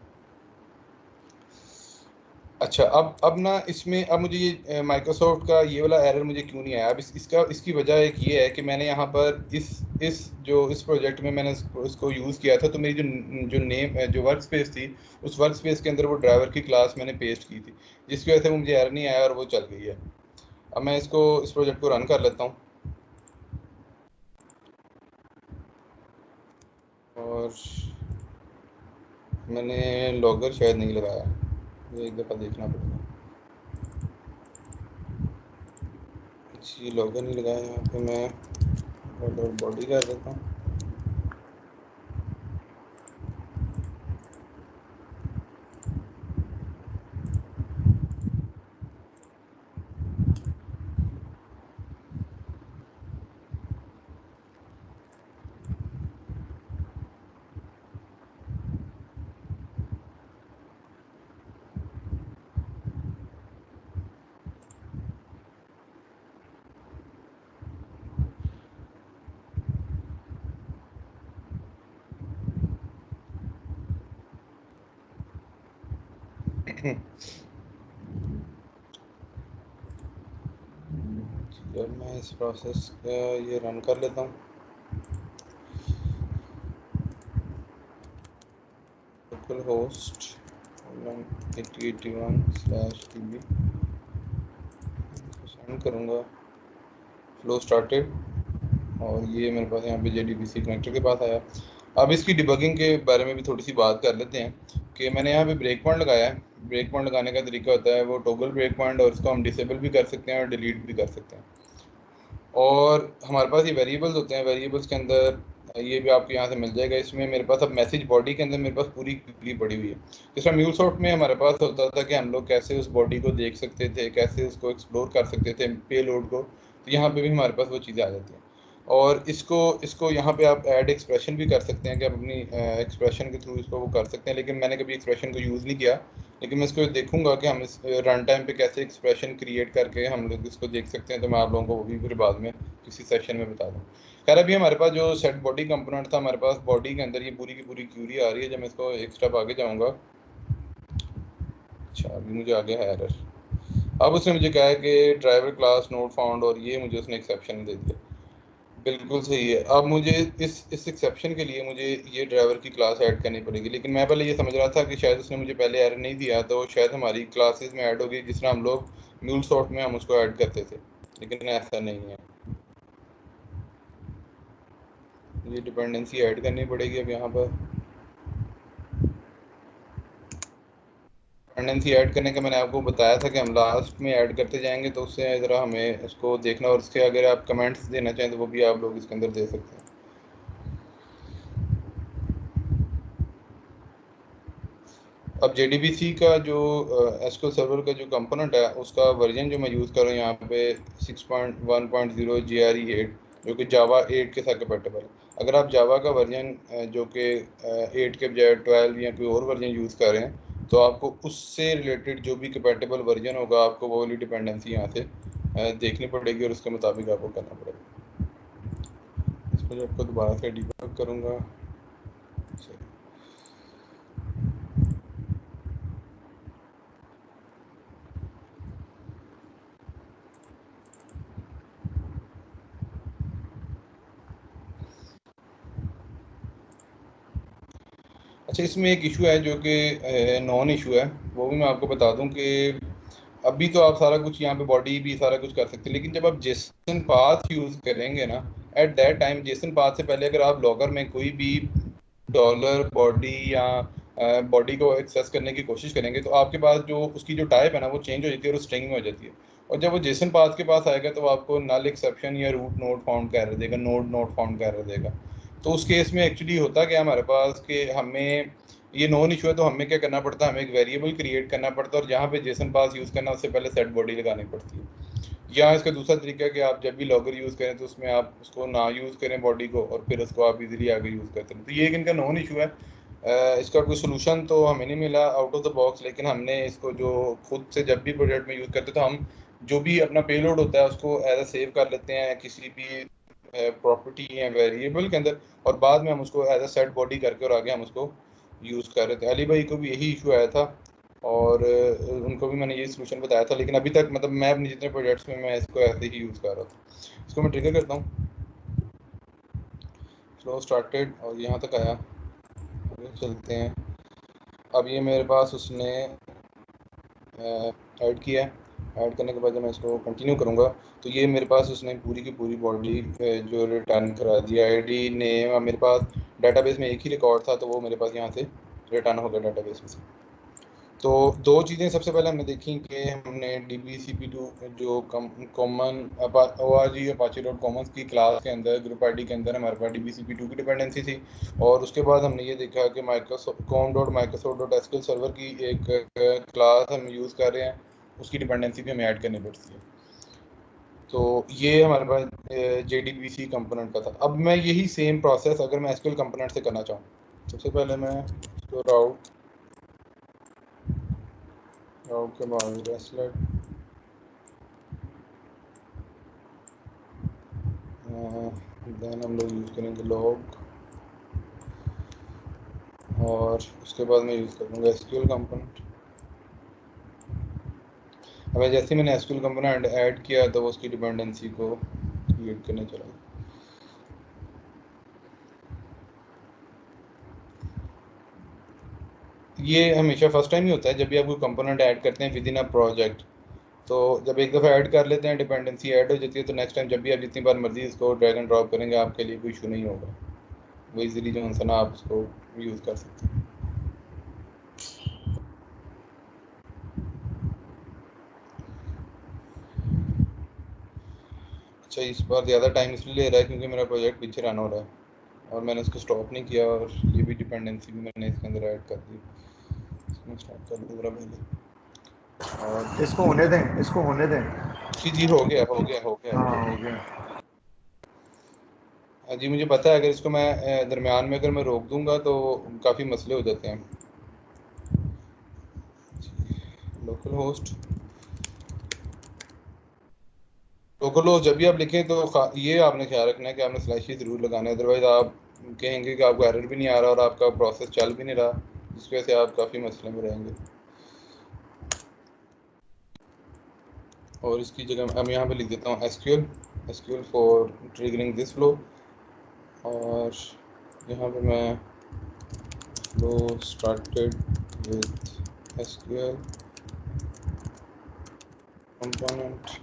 अच्छा, अब ना इसमें अब मुझे ये माइक्रोसॉफ्ट का ये वाला एरर मुझे क्यों नहीं आया, अब इसकी वजह एक ये है कि मैंने यहाँ पर इस प्रोजेक्ट में मैंने इसको यूज़ किया था, तो मेरी जो नेम जो वर्क स्पेस थी, उस वर्क स्पेस के अंदर वो ड्राइवर की क्लास मैंने पेस्ट की थी, जिसकी वजह से वो मुझे एरर नहीं आया और वो चल गई है। अब मैं इस प्रोजेक्ट को रन कर लेता हूँ, और मैंने लॉगर शायद नहीं लगाया, ये एक दफ़ा देखना पड़ेगा। जी, लॉगर नहीं लगाया, यहाँ पे मैं बॉडी कर देता हूँ। जब मैं इस प्रोसेस का ये रन कर लेता हूँ, लोकल होस्ट 8081/db सेंड करूँगा, फ्लो स्टार्टेड, और ये मेरे पास यहाँ पे JDBC कनेक्टर के पास आया। अब इसकी डिबगिंग के बारे में भी थोड़ी सी बात कर लेते हैं कि मैंने यहाँ पे ब्रेक पॉइंट लगाया है। ब्रेक पॉइंट लगाने का तरीका होता है वो टॉगल ब्रेक पॉइंट, और इसको हम डिसेबल भी कर सकते हैं और डिलीट भी कर सकते हैं। और हमारे पास ये वेरिएबल्स होते हैं, वेरिएबल्स के अंदर ये भी आपको यहाँ से मिल जाएगा। इसमें मेरे पास अब मैसेज बॉडी के अंदर मेरे पास पूरी क्वेरी पड़ी हुई है। जिस तरह म्यूलसॉफ्ट में हमारे पास होता था कि हम लोग कैसे उस बॉडी को देख सकते थे, कैसे उसको एक्सप्लोर कर सकते थे पे लोड को, तो यहाँ पे भी हमारे पास वो चीज़ें आ जाती हैं। और इसको इसको यहाँ पे आप ऐड एक्सप्रेशन भी कर सकते हैं कि आप अपनी एक्सप्रेशन के थ्रू इसको वो कर सकते हैं, लेकिन मैंने कभी एक्सप्रेशन को यूज़ नहीं किया। लेकिन मैं इसको देखूंगा कि हम इस रन टाइम पे कैसे एक्सप्रेशन क्रिएट करके हम लोग इसको देख सकते हैं, तो मैं आप लोगों को वो भी फिर बाद में किसी सेशन में बता दूँ। खैर, अभी हमारे पास जो सेट बॉडी कंपोनेंट था, हमारे पास बॉडी के अंदर ये पूरी की पूरी क्यूरी आ रही है। जब मैं इसको एक स्टेप आगे जाऊँगा, अच्छा अभी मुझे आगे है एरर। अब उसने मुझे कहा है कि ड्राइवर क्लास नोट फाउंड, और ये मुझे उसने एक्सेप्शन दे दिया। बिल्कुल सही है। अब मुझे इस एक्सेप्शन के लिए मुझे ये ड्राइवर की क्लास ऐड करनी पड़ेगी, लेकिन मैं पहले ये समझ रहा था कि शायद उसने मुझे पहले एरर नहीं दिया, तो शायद हमारी क्लासेस में ऐड होगी जिस तरह हम लोग म्यूलसॉफ्ट में हम उसको ऐड करते थे, लेकिन ऐसा नहीं है। ये डिपेंडेंसी ऐड करनी पड़ेगी अब यहाँ पर। डिपेंडेंसी ऐड करने का मैंने आपको बताया था कि हम लास्ट में ऐड करते जाएंगे, तो उससे ज़रा हमें इसको देखना, और उसके अगर आप कमेंट्स देना चाहें तो वो भी आप लोग इसके अंदर दे सकते हैं। अब JDBC का जो एसक्यूएल सर्वर का जो कंपोनेंट है, उसका वर्जन जो मैं यूज़ कर रहा हूँ यहाँ पे 6.1.0 JRE8, जो कि जावा 8 के साथ कंपेटेबल है। अगर आप जावा का वर्जन जो कि 8 के बजाय 12 या कोई और वर्जन यूज़ कर रहे हैं, तो आपको उससे रिलेटेड जो भी कंपेटेबल वर्जन होगा, आपको वो वाली डिपेंडेंसी यहाँ से देखनी पड़ेगी और उसके मुताबिक आपको करना पड़ेगा। इस प्रोजेक्ट को दोबारा से डिबग करूँगा। अच्छा, इसमें एक इशू है जो कि नॉन इशू है, वो भी मैं आपको बता दूं कि अभी तो आप सारा कुछ यहाँ पे बॉडी भी सारा कुछ कर सकते हैं, लेकिन जब आप जेसन पाथ यूज़ करेंगे ना, at that time Jason path से पहले अगर आप लॉगर में कोई भी डॉलर बॉडी या बॉडी को एक्सेस करने की कोशिश करेंगे, तो आपके पास जो उसकी जो टाइप है ना, वो चेंज हो जाती है और स्ट्रिंग में हो जाती है। और जब वो जेसन पाथ के पास आएगा तो आपको नल एक्सेप्शन या रूट नोड फाउंड का एरर देगा, नोड नोट फाउंड का एरर देगा। तो उस केस में एक्चुअली होता क्या हमारे पास कि हमें ये नॉन इशू है, तो हमें क्या करना पड़ता है, हमें एक वेरिएबल क्रिएट करना पड़ता है, और जहाँ पे जेसन पास यूज़ करना उससे पहले सेट बॉडी लगानी पड़ती है। या इसका दूसरा तरीका है कि आप जब भी लॉगर यूज़ करें तो उसमें आप उसको ना यूज़ करें बॉडी को, और फिर उसको आप इजीली आगे यूज़ करते हैं। तो ये एक इनका नॉन इशू है। इसका कोई सोल्यूशन तो हमें नहीं मिला आउट ऑफ द बॉक्स, लेकिन हमने इसको जो खुद से जब भी प्रोजेक्ट में यूज़ करते तो हम जो भी अपना पेलोड होता है उसको एज अ सेव कर लेते हैं किसी भी प्रॉपर्टी या वेरिएबल के अंदर, और बाद में हम उसको एज अ सेट बॉडी करके और आगे हम उसको यूज़ कर रहे थे। अली भाई को भी यही इशू आया था, और उनको भी मैंने यही सोल्यूशन बताया था, लेकिन अभी तक मतलब मैं अपने जितने प्रोजेक्ट्स में मैं इसको ऐसे ही यूज़ कर रहा था। इसको मैं ट्रिगर करता हूँ, फ्लो स्टार्टेड, और यहाँ तक आया। आगे चलते हैं। अब ये मेरे पास उसने ऐड किया है। ऐड करने के बाद जब मैं इसको कंटिन्यू करूँगा, तो ये मेरे पास उसने पूरी की पूरी बॉडी जो रिटर्न करा दिया। आईडी नेम मेरे पास डाटाबेस में एक ही रिकॉर्ड था, तो वो मेरे पास यहाँ से रिटर्न हो गया डाटाबेस में से। तो दो चीज़ें सबसे पहले हमने देखी कि हमने DBCP2 जो common ORG Apache dot Commons की क्लास के अंदर ग्रुप आईडी के अंदर हमारे पास DBCP2 की डिपेंडेंसी थी, और उसके बाद हमने ये देखा कि com.microsoft.sql सर्वर की एक क्लास हम यूज़ कर रहे हैं, उसकी डिपेंडेंसी भी हमें ऐड करनी पड़ती है। तो ये हमारे पास JDBC कंपोनेंट का था। अब मैं यही सेम प्रोसेस अगर मैं SQL कंपोनेंट से करना चाहूँ, सबसे पहले मैं इसको राउट के बाद रेसलेट देन हम लोग यूज़ करेंगे लॉग, और उसके बाद मैं यूज़ करूँगा SQL कंपोनेंट। अब जैसे मैंने एसक्यूएल कंपोनेंट ऐड किया तो वो उसकी डिपेंडेंसी को क्रिएट करने चला। ये हमेशा फर्स्ट टाइम ही होता है जब भी आप कोई कंपोनेंट ऐड करते हैं विद इन अ प्रोजेक्ट। तो जब एक दफ़ा ऐड कर लेते हैं, डिपेंडेंसी ऐड हो जाती है, तो नेक्स्ट टाइम जब भी आप जितनी बार मर्जी इसको ड्रैग एंड ड्रॉप करेंगे आपके लिए कोई इशू नहीं होगा। वो इजीली जो है ना आप उसको यूज़ कर सकते हैं। अच्छा, इस बार ज़्यादा टाइम इसलिए ले रहा है क्योंकि मेरा प्रोजेक्ट पीछे रन हो रहा है और मैंने उसको स्टॉप नहीं किया, और ये भी डिपेंडेंसी भी मैंने इसके अंदर ऐड कर दी। इसमें स्टॉप कर दूँ ज़रा पहले, और इसको होने दें, इसको होने दें। जी हो गया हो गया हो गया हाँ हो हो गया। गया। जी मुझे पता है अगर इसको मैं दरमियान में अगर मैं रोक दूंगा तो काफ़ी मसले हो जाते हैं। लोकल होस्ट जब भी आप लिखें तो ये आपने ख्याल रखना है कि आपने स्लैश ही ज़रूर लगाना है, अदरवाइज़ आप कहेंगे कि आपको एरर भी नहीं आ रहा और आपका प्रोसेस चल भी नहीं रहा, जिसकी वजह से आप काफ़ी मसले में रहेंगे। और इसकी जगह मैं यहाँ पे लिख देता हूँ SQL for triggering this flow, और यहाँ पे मैं flow started with SQL component.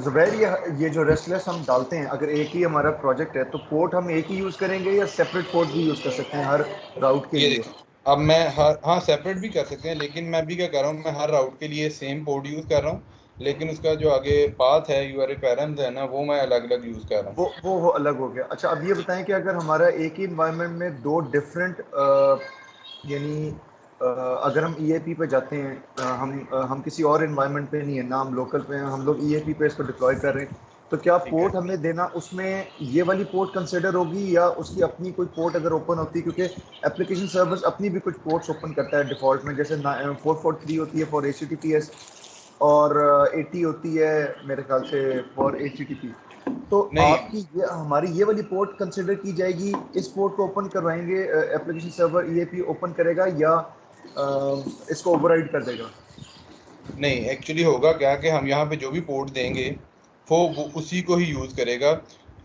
Zubair, ये जो रेस्टलेस हम डालते हैं, अगर एक ही हमारा प्रोजेक्ट है तो पोर्ट हम एक ही यूज़ करेंगे या सेपरेट पोर्ट भी यूज़ कर सकते हैं हर राउट के ये लिए? देखिए, अब मैं हर हाँ सेपरेट भी कर सकते हैं, लेकिन मैं भी क्या कर रहा हूँ, मैं हर राउट के लिए सेम पोर्ट यूज़ कर रहा हूँ, लेकिन उसका जो आगे पाथ है यूआरएल पैरम्स है ना, वो मैं अलग अलग यूज़ कर रहा हूँ। वो अलग हो गया। अच्छा, अब ये बताएं कि अगर हमारा एक ही इन्वायरमेंट में दो डिफरेंट यानी अगर हम ईएपी पे जाते हैं, हम किसी और इन्वायरमेंट पे नहीं है ना, हम लोकल पे हैं, हम लोग ईएपी पे इसको डिप्लॉय कर रहे हैं, तो क्या ठीक है। पोर्ट हमें देना उसमें ये वाली पोर्ट कंसिडर होगी या उसकी अपनी कोई पोर्ट अगर ओपन होती है? क्योंकि एप्लीकेशन सर्वर्स अपनी भी कुछ पोर्ट्स ओपन करता है डिफ़ॉल्ट में, जैसे 443 होती है फॉर HTTPS और 80 होती है मेरे ख्याल से फॉर HTTP। तो नहीं आपकी ये हमारी ये वाली पोर्ट कंसिडर की जाएगी, इस पोर्ट को ओपन करवाएंगे, एप्लीकेशन सर्वर ईएपी ओपन करेगा या इसको ओवरराइड कर देगा? नहीं, एक्चुअली होगा क्या कि हम यहाँ पे जो भी पोर्ट देंगे वो उसी को ही यूज़ करेगा।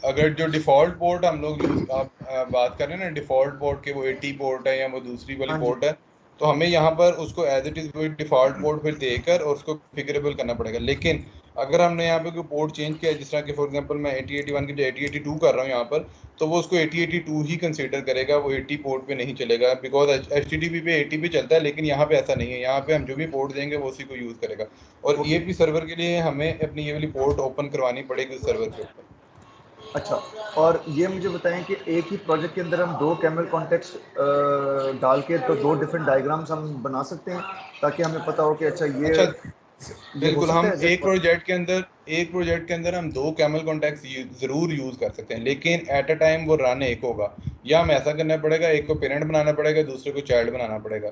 अगर जो डिफ़ॉल्ट पोर्ट हम लोग आप बात कर रहे हैं ना, डिफ़ॉल्ट पोर्ट के वो 80 पोर्ट है या वो दूसरी वाली हाँ जी। पोर्ट है, तो हमें यहाँ पर उसको एज इट इज़ वही डिफ़ॉल्ट पोर्ट फिर देकर और उसको फिगरेबल करना पड़ेगा। लेकिन अगर हमने यहाँ पे कोई पोर्ट चेंज किया, जिस तरह कि फॉर एग्जांपल मैं 8081 की जो 8082 कर रहा हूँ यहाँ पर, तो वो उसको 8082 ही कंसीडर करेगा, वो 80 पोर्ट पे नहीं चलेगा, बिकॉज HTTP पे 80 पे चलता है, लेकिन यहाँ पे ऐसा नहीं है। यहाँ पे हम जो भी पोर्ट देंगे वो उसी को यूज़ करेगा, और ओके। EAP सर्वर के लिए हमें अपनी ये वाली पोर्ट ओपन करवानी पड़ेगी उस सर्वर के ऊपर। अच्छा, और ये मुझे बताएं कि एक ही प्रोजेक्ट के अंदर हम दो कैमल कॉन्टेक्स्ट डाल के तो दो डिफरेंट डायग्राम्स हम बना सकते हैं, ताकि हमें पता हो कि अच्छा अच्छा, ये हो बिल्कुल, सकता हम है एक प्रोजेक्ट के अंदर हम दो कैमल कॉन्टैक्ट्स ज़रूर यूज़ कर सकते हैं, लेकिन एट अ टाइम वो रन एक होगा, या हमें ऐसा करना पड़ेगा, एक को पेरेंट बनाना पड़ेगा, दूसरे को चाइल्ड बनाना पड़ेगा।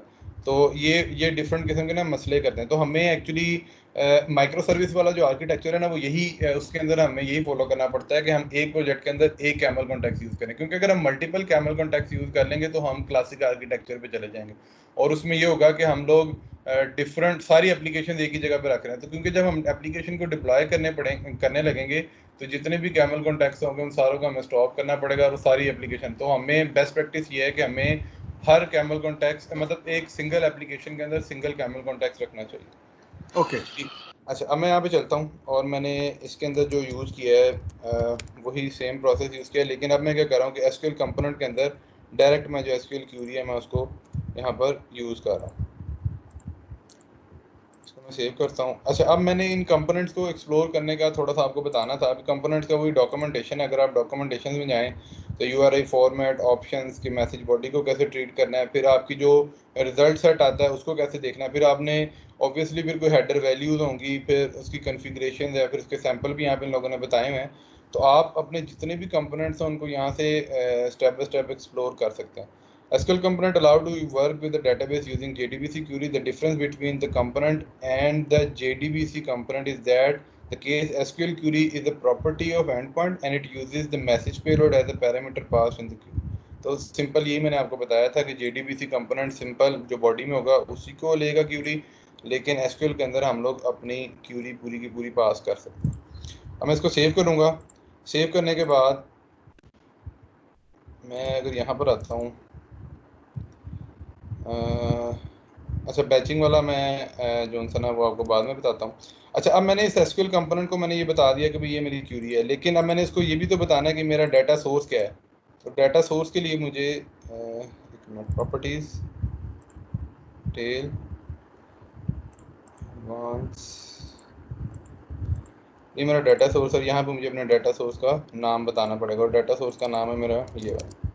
तो ये डिफरेंट किस्म के ना मसले करते हैं। तो हमें एक्चुअली माइक्रो सर्विस वाला जो आर्किटेक्चर है ना, वो यही उसके अंदर हमें यही फॉलो करना पड़ता है कि हम एक प्रोजेक्ट के अंदर एक कैमल कॉन्टैक्ट यूज़ करें, क्योंकि अगर हम मल्टीपल कैमल कॉन्टैक्ट यूज़ कर लेंगे तो हम क्लासिक आर्किटेक्चर पे चले जाएंगे, और उसमें ये होगा कि हम लोग डिफरेंट सारी एप्लीकेशन एक ही जगह पे रख रहे हैं। तो क्योंकि जब हम एप्लीकेशन को डिप्लॉय करने लगेंगे, तो जितने भी कैमल कॉन्टैक्ट्स होंगे उन सारों को हमें स्टॉप करना पड़ेगा, और सारी एप्लीकेशन। तो हमें बेस्ट प्रैक्टिस ये है कि हमें हर कैमल कॉन्टैक्ट्स मतलब एक सिंगल एप्लीकेशन के अंदर सिंगल कैमल कॉन्टैक्ट्स रखना चाहिए। ओके। ठीक। अच्छा, अब मैं यहाँ पे चलता हूँ, और मैंने इसके अंदर जो यूज़ किया है वही सेम प्रोसेस यूज़ किया है, लेकिन अब मैं क्या कर रहा हूँ कि एसक्यूएल कंपोनेंट के अंदर डायरेक्ट मैं जो एसक्यूएल क्यूरी है मैं उसको यहाँ पर यूज़ कर रहा हूँ। इसको मैं सेव करता हूँ। अच्छा, अब मैंने इन कंपोनेंट्स को एक्सप्लोर करने का थोड़ा सा आपको बताना था। अभी कंपोनेंट्स का वही डॉक्यूमेंटेशन है, अगर आप डॉक्यूमेंटेशन में जाएँ तो URI फॉर्मेट, ऑप्शंस की मैसेज बॉडी को कैसे ट्रीट करना है, फिर आपकी जो रिजल्ट सेट आता है उसको कैसे देखना है, फिर आपने ऑब्वियसली फिर कोई हेडर वैल्यूज़ होंगी, फिर उसकी कन्फिग्रेशन है, फिर उसके सैम्पल भी यहाँ पे इन लोगों ने बताए हुए हैं। तो आप अपने जितने भी कंपोनेंट्स हैं उनको यहाँ से स्टेप बाय स्टेप एक्सप्लोर कर सकते हैं। SQL component allowed to work with the database using JDBC query. The difference between the component and the JDBC component is that the case SQL query is a property of endpoint and it uses the message payload as a parameter passed in the queue. तो सिंपल यही मैंने आपको बताया था कि JDBC कंपोनेंट सिंपल जो बॉडी में होगा उसी को लेगा क्यूरी, लेकिन एसक्यूएल के अंदर हम लोग अपनी क्यूरी पूरी की पूरी पास कर सकते हैं। अब मैं इसको सेव करूँगा। सेव करने के बाद मैं अगर यहाँ पर आता हूँ, अच्छा बैचिंग वाला मैं जो सा ना वो आपको बाद में बताता हूँ। अच्छा, अब मैंने इस एसक्यूएल कंपोनेंट को मैंने ये बता दिया कि भाई ये मेरी क्यूरी है, लेकिन अब मैंने इसको ये भी तो बताना है कि मेरा डाटा सोर्स क्या है। तो डाटा सोर्स के लिए मुझे एक मिनट, प्रॉपर्टीज टेल वंस, ये मेरा डाटा सोर्स है। यहाँ पे मुझे अपने डाटा सोर्स का नाम बताना पड़ेगा और डाटा सोर्स का नाम है मेरा ये वाला।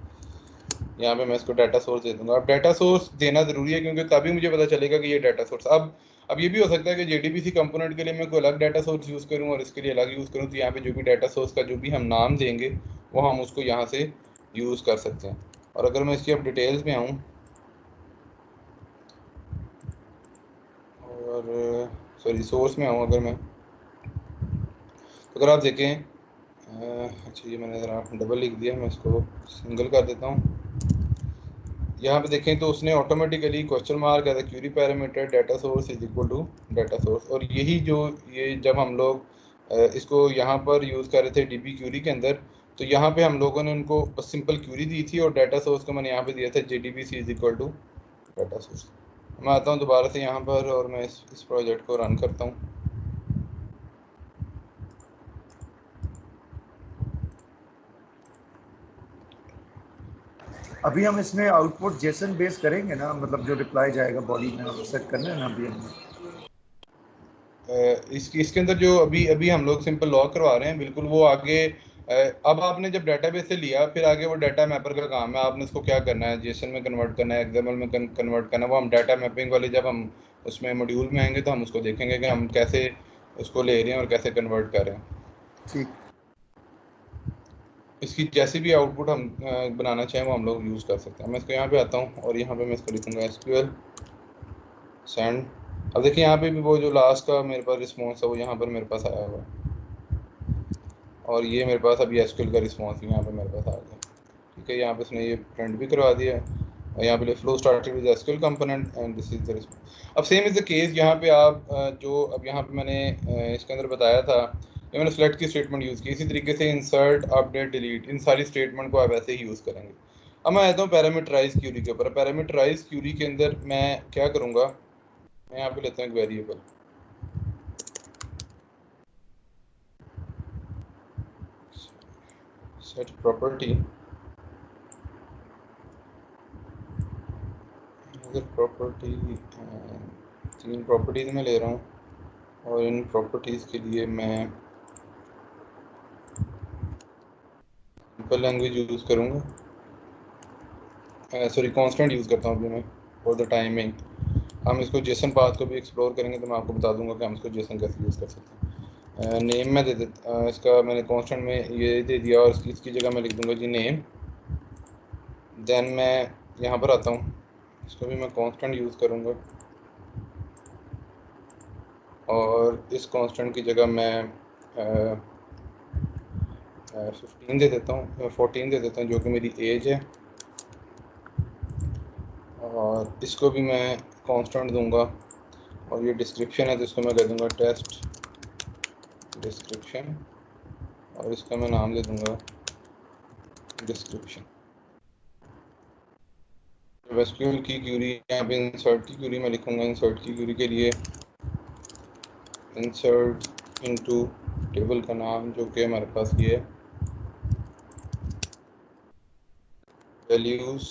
यहाँ पे मैं इसको डाटा सोर्स दे दूंगा। अब डाटा सोर्स देना ज़रूरी है क्योंकि तभी मुझे पता चलेगा कि ये डाटा सोर्स। अब ये भी हो सकता है कि जेडीबीसी कंपोनेंट के लिए मैं कोई अलग डाटा सोर्स यूज़ करूँ और इसके लिए अलग यूज़ करूँ। तो यहाँ पे जो भी डाटा सोर्स का जो भी हम नाम देंगे वो हम उसको यहाँ से यूज़ कर सकते हैं। और अगर मैं इसकी अब डिटेल्स में आऊँ और सॉरी सोर्स में आऊँ, अगर मैं, तो अगर आप देखें, अच्छा ये मैंने ज़रा डबल लिख दिया, मैं इसको सिंगल कर देता हूँ। यहाँ पे देखें तो उसने automatically question mark as query parameter data source is equal to data source. और यही जो ये जब हम लोग इसको यहाँ पर यूज़ कर रहे थे डीबी क्यूरी के अंदर, तो यहाँ पे हम लोगों ने उनको सिंपल क्यूरी दी थी और डाटा सोर्स को मैंने यहाँ पे दिया था JDBC is equal to data source. मैं आता हूँ दोबारा से यहाँ पर और मैं इस प्रोजेक्ट को रन करता हूँ। अभी हम इसमें आउटपुट जेसन बेस करेंगे ना, मतलब जो रिप्लाई जाएगा बॉडी में सेट करना है ना अभी हमने। इसके अंदर जो अभी अभी हम लोग सिंपल लॉग करवा रहे हैं, बिल्कुल वो आगे अब आपने जब डाटाबेस से लिया फिर आगे वो डाटा मैपर का काम है। आपने उसको क्या करना है, जेसन में कन्वर्ट करना है, एक्सएमएल में कन्वर्ट करना है। वो हम डाटा मैपिंग वाले जब हम उसमें मॉड्यूल में आएंगे तो हम उसको देखेंगे कि हम कैसे उसको ले रहे हैं और कैसे कन्वर्ट कर रहे हैं। ठीक, इसकी जैसी भी आउटपुट हम बनाना चाहें वो हम लोग यूज़ कर सकते हैं। मैं इसको यहाँ पे आता हूँ और यहाँ पे मैं इसको लिखूँगा SQL सेंड। अब देखिए यहाँ पे भी वो जो लास्ट का मेरे पास रिस्पॉन्स है वो यहाँ पर मेरे पास आया हुआ है और ये मेरे पास अभी SQL का रिस्पॉन्स यहाँ पे मेरे पास आ गया। ठीक है, यहाँ पे इसने ये प्रिंट भी करवा दिया है और यहाँ पे flow started with SQL component and this is the response. अब सेम इज़ द केस यहाँ पे आप जो अब यहाँ पे मैंने इसके अंदर बताया था, ये मैंने सेलेक्ट की स्टेटमेंट यूज़ की। इसी तरीके से इंसर्ट, अपडेट, डिलीट, इन सारी स्टेटमेंट को आप ऐसे ही यूज़ करेंगे। अब मैं आता हूँ पैरामीटराइज क्यूरी के ऊपर। पैरामीटराइज क्यूरी के अंदर मैं क्या करूँगा, मैं यहाँ पे लेता हूँ एक वेरिएबल सेट प्रॉपर्टी। अगर प्रॉपर्टी 3 प्रॉपर्टीज़ में ले रहा हूँ और इन प्रॉपर्टीज़ के लिए मैं सिंपल लैंग्वेज यूज़ करूँगा, सॉरी कांस्टेंट यूज़ करता हूँ अभी मैं फॉर द टाइमिंग। हम इसको जेसन पाथ को भी एक्सप्लोर करेंगे तो मैं आपको बता दूंगा कि हम इसको जेसन कैसे यूज़ कर सकते हैं। नेम में दे देता, इसका मैंने कांस्टेंट में ये दे दिया और इसकी जगह मैं लिख दूंगा जी नेम। देन मैं यहाँ पर आता हूँ, इसको भी मैं कांस्टेंट यूज़ करूँगा और इस कांस्टेंट की जगह मैं 15 दे देता हूँ, 14 दे देता हूँ जो कि मेरी एज है। और इसको भी मैं कांस्टेंट दूंगा और ये डिस्क्रिप्शन है तो इसको मैं कह दूंगा टेस्ट डिस्क्रिप्शन और इसका मैं नाम दे दूंगा डिस्क्रिप्शन। एसक्यूएल की क्यूरी यहाँ पे इंसर्ट की क्यूरी में लिखूंगा। इंसर्ट की क्यूरी के लिए इंसर्ट इनटू टेबल का नाम जो कि हमारे पास ये है वैल्यूज।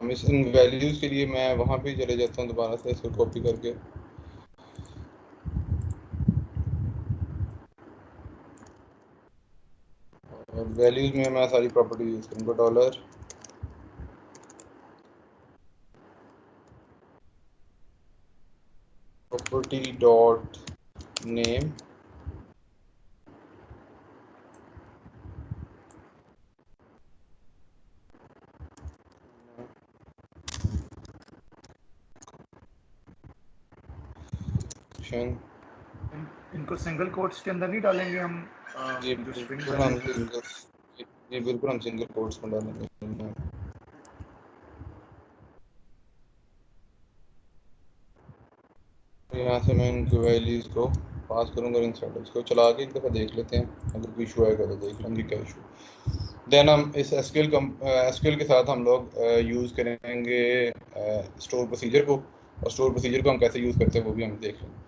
हम इस इन वैल्यूज के लिए मैं वहाँ पे चले जाता हूँ दोबारा से इसको कॉपी करके और वैल्यूज में मैं सारी प्रॉपर्टी यूज़ करूँगा। डॉलर प्रॉपर्टी डॉट नेम इनको सिंगल कोट्स के अंदर नहीं डालेंगे हम, ये जो स्ट्रिंग बिल्कुल वैल्यू हम सिंगल, ये बिल्कुल हम सिंगल कोट्स में डालेंगे। यहाँ से मैं इन वैल्यूज़ को पास करूँगा और इंसर्ट इसको चला के एक दफ़ा देख लेते हैं, अगर कोई इशू आएगा तो देख लेंगे क्या इशू। देन हम इस एसक्यूएल के साथ हम लोग यूज़ करेंगे स्टोर प्रोसीजर को, और स्टोर प्रोसीजर को हम कैसे यूज़ करते हैं वो भी हम देख लेंगे।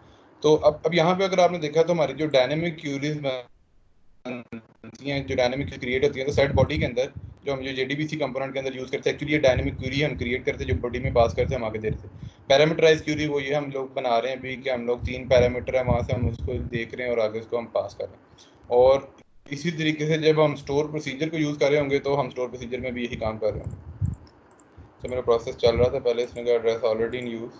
तो अब यहाँ पे अगर आपने देखा तो हमारी जो डायनेमिक क्यूरीज बनती हैं, जो डायनेमिक क्रिएट होती है, तो सेट बॉडी के अंदर जो हम जो जेडीबीसी कंपोनेंट के अंदर यूज़ करते हैं, एक्चुअली ये डायनेमिक क्यूरी हम क्रिएट करते हैं, जो बॉडी में पास करते हैं हम आगे देते हैं। पैरामीटराइज क्यूरी वो ये हम लोग बना रहे हैं अभी कि हम लोग 3 पैरामीटर है वहाँ से हम उसको देख रहे हैं और आगे उसको हम पास कर रहे हैं। और इसी तरीके से जब हम स्टोर प्रोसीजर को यूज़ कर रहे होंगे तो हम स्टोर प्रोसीजर में भी यही काम कर रहे होंगे। तो मेरा प्रोसेस चल रहा था पहले, इसमें का एड्रेस ऑलरेडी इन यूज़।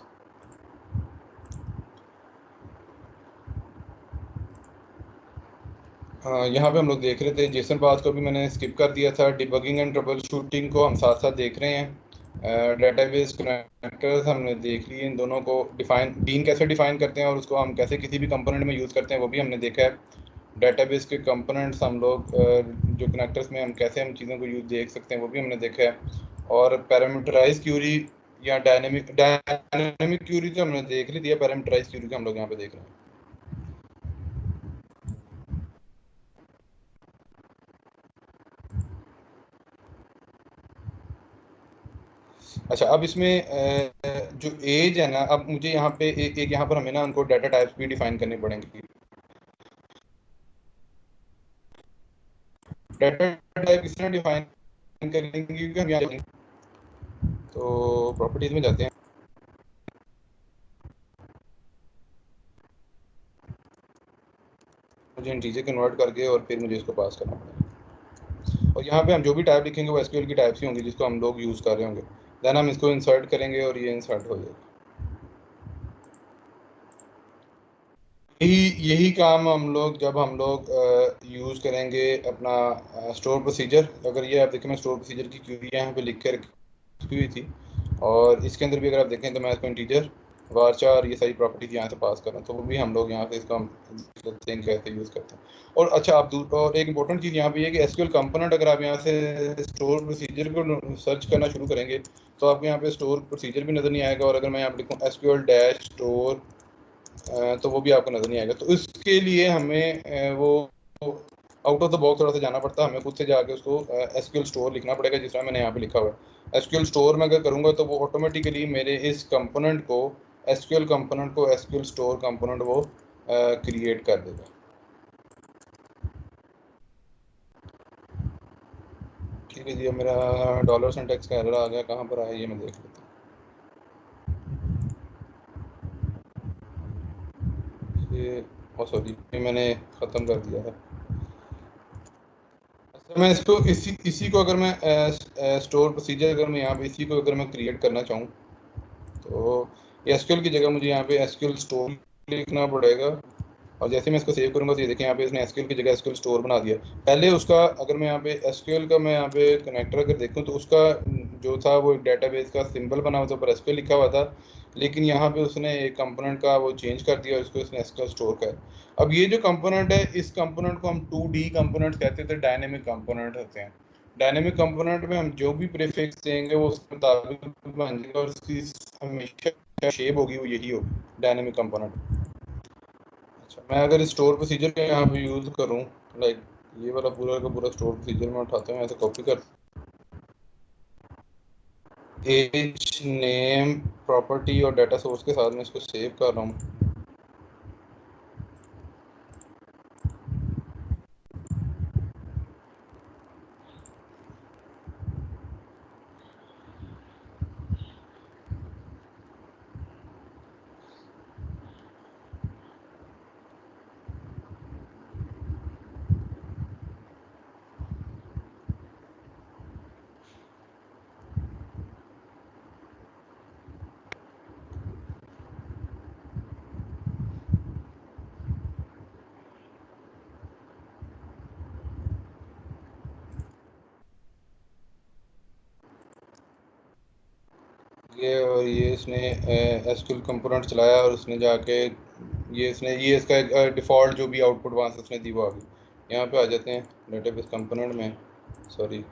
यहाँ पे हम लोग देख रहे थे जेसन पास को भी मैंने स्किप कर दिया था। डिबगिंग एंड ट्रबल शूटिंग को हम साथ साथ देख रहे हैं। डेटाबेस कनेक्टर्स हमने देख लिए, इन दोनों को डीन कैसे डिफाइन करते हैं और उसको हम कैसे किसी भी कंपोनेंट में यूज़ करते हैं वो भी हमने देखा है। डेटाबेस के कंपोनेंट्स हम लोग जो कनेक्टर्स में हम कैसे हम चीज़ों को यूज देख सकते हैं वो भी हमने देखा है। और पैरामीटराइज क्यूरी या डायनेमिक क्यूरी तो हमने देख ली थी, पैरामीटराइज क्यूरी को हम लोग यहाँ पे देख रहे हैं। अच्छा, अब इसमें जो एज है ना, अब मुझे यहाँ पे एक यहाँ पर हमें ना उनको डाटा टाइप्स भी डिफाइन करने पड़ेंगे। डाटा टाइप किस तरह डिफाइन करेंगे, क्योंकि हम यहाँ तो प्रॉपर्टीज में जाते हैं, मुझे इंटीजर कन्वर्ट करके और फिर मुझे इसको पास करना पड़ेगा। और यहाँ पे हम जो भी टाइप लिखेंगे वो एसक्यूएल की टाइप्स ही होंगी जिसको हम लोग यूज़ कर रहे होंगे। देन हम इसको इंसर्ट करेंगे और ये इंसर्ट हो जाएगा। यही काम हम लोग जब हम लोग यूज़ करेंगे अपना स्टोर प्रोसीजर। अगर ये आप देखें, मैं स्टोर प्रोसीजर की क्यूरी यहाँ पे लिख कर रखी हुई थी, और इसके अंदर भी अगर आप देखें तो मैं इसको इंटीजर वारचार ये सारी प्रॉपर्टीज यहाँ से पास कर रहा हूँ, तो वो भी हम लोग यहाँ से इसको हम करते हैं कैसे यूज़ करते हैं। और अच्छा, आप और एक इंपॉर्टेंट चीज़ यहाँ पे है कि एसक्यूएल कंपोनेंट अगर आप यहाँ से स्टोर प्रोसीजर को सर्च करना शुरू करेंगे तो आपको यहाँ पे स्टोर प्रोसीजर भी नज़र नहीं आएगा, और अगर मैं यहाँ पे लिखूँ एसक्यूएल डैश स्टोर तो वो भी आपको नज़र नहीं आएगा। तो इसके लिए हमें वो आउट ऑफ द बॉक्स थोड़ा सा जाना पड़ता है, हमें खुद से जाके उसको एसक्यूएल स्टोर लिखना पड़ेगा, जिस तरह मैंने यहाँ पे लिखा हुआ है। एसक्यूएल स्टोर में अगर करूँगा तो वो ऑटोमेटिकली मेरे इस कंपोनेंट को एसक्यूएल कंपोनेंट को एसक्यूएल स्टोर कंपोनेंट वो क्रिएट कर देगा। ठीक है जी, अब मेरा डॉलर सिंटैक्स का एरर आ गया, कहाँ पर आया ये मैं देख लेता हूँ। ये सॉरी, मैंने ख़त्म कर दिया है। अच्छा, मैं इसको इसी को अगर मैं स्टोर प्रोसीजर अगर मैं यहाँ पे इसी को अगर मैं क्रिएट करना चाहूँ तो एसक्यूएल की जगह मुझे यहाँ पे एसक्यूएल स्टोर लिखना पड़ेगा। और जैसे मैं इसको सेव करूँगा तो ये देखें यहाँ पे इसने एसक्यूएल की जगह एसक्यूएल स्टोर बना दिया। पहले उसका अगर मैं यहाँ पे एसक्यूएल का मैं यहाँ पे कनेक्टर अगर देखूँ तो उसका जो था वो एक डेटाबेस का सिंबल बना हुआ था, ऊपर एसक्यूएल लिखा हुआ था, लेकिन यहाँ पे उसने एक कंपोनेंट का वो चेंज कर दिया और इसको इसने एसक्यूएल स्टोर कर। अब ये जो कंपोनेंट है, इस कंपोनेंट को हम 2D कंपोनेंट कहते थे, डायनेमिक कंपोनेंट होते हैं। डायनेमिक कंपोनेंट में हम जो भी प्रीफिक्स देंगे वो उसके मुताबिक बन जाएगा और उसकी हमेशा शेप होगी वो यही होगी डायनेमिक कंपोनेंट। अच्छा, मैं अगर स्टोर प्रोसीजर का यहाँ पे यूज़ करूँ, लाइक ये वाला पूरा का पूरा स्टोर प्रोसीजर में उठाता हूँ, ऐसे कॉपी कर एज नेम प्रॉपर्टी और डाटा सोर्स के साथ में इसको सेव कर रहा हूँ। और ये इसने एसक्यूएल कंपोनेंट चलाया और उसने जाके ये इसका डिफ़ॉल्ट जो भी आउटपुट वहाँ से उसने दी वो आ गई। यहाँ पे आ जाते हैं डेटाबेस कंपोनेंट में, सॉरी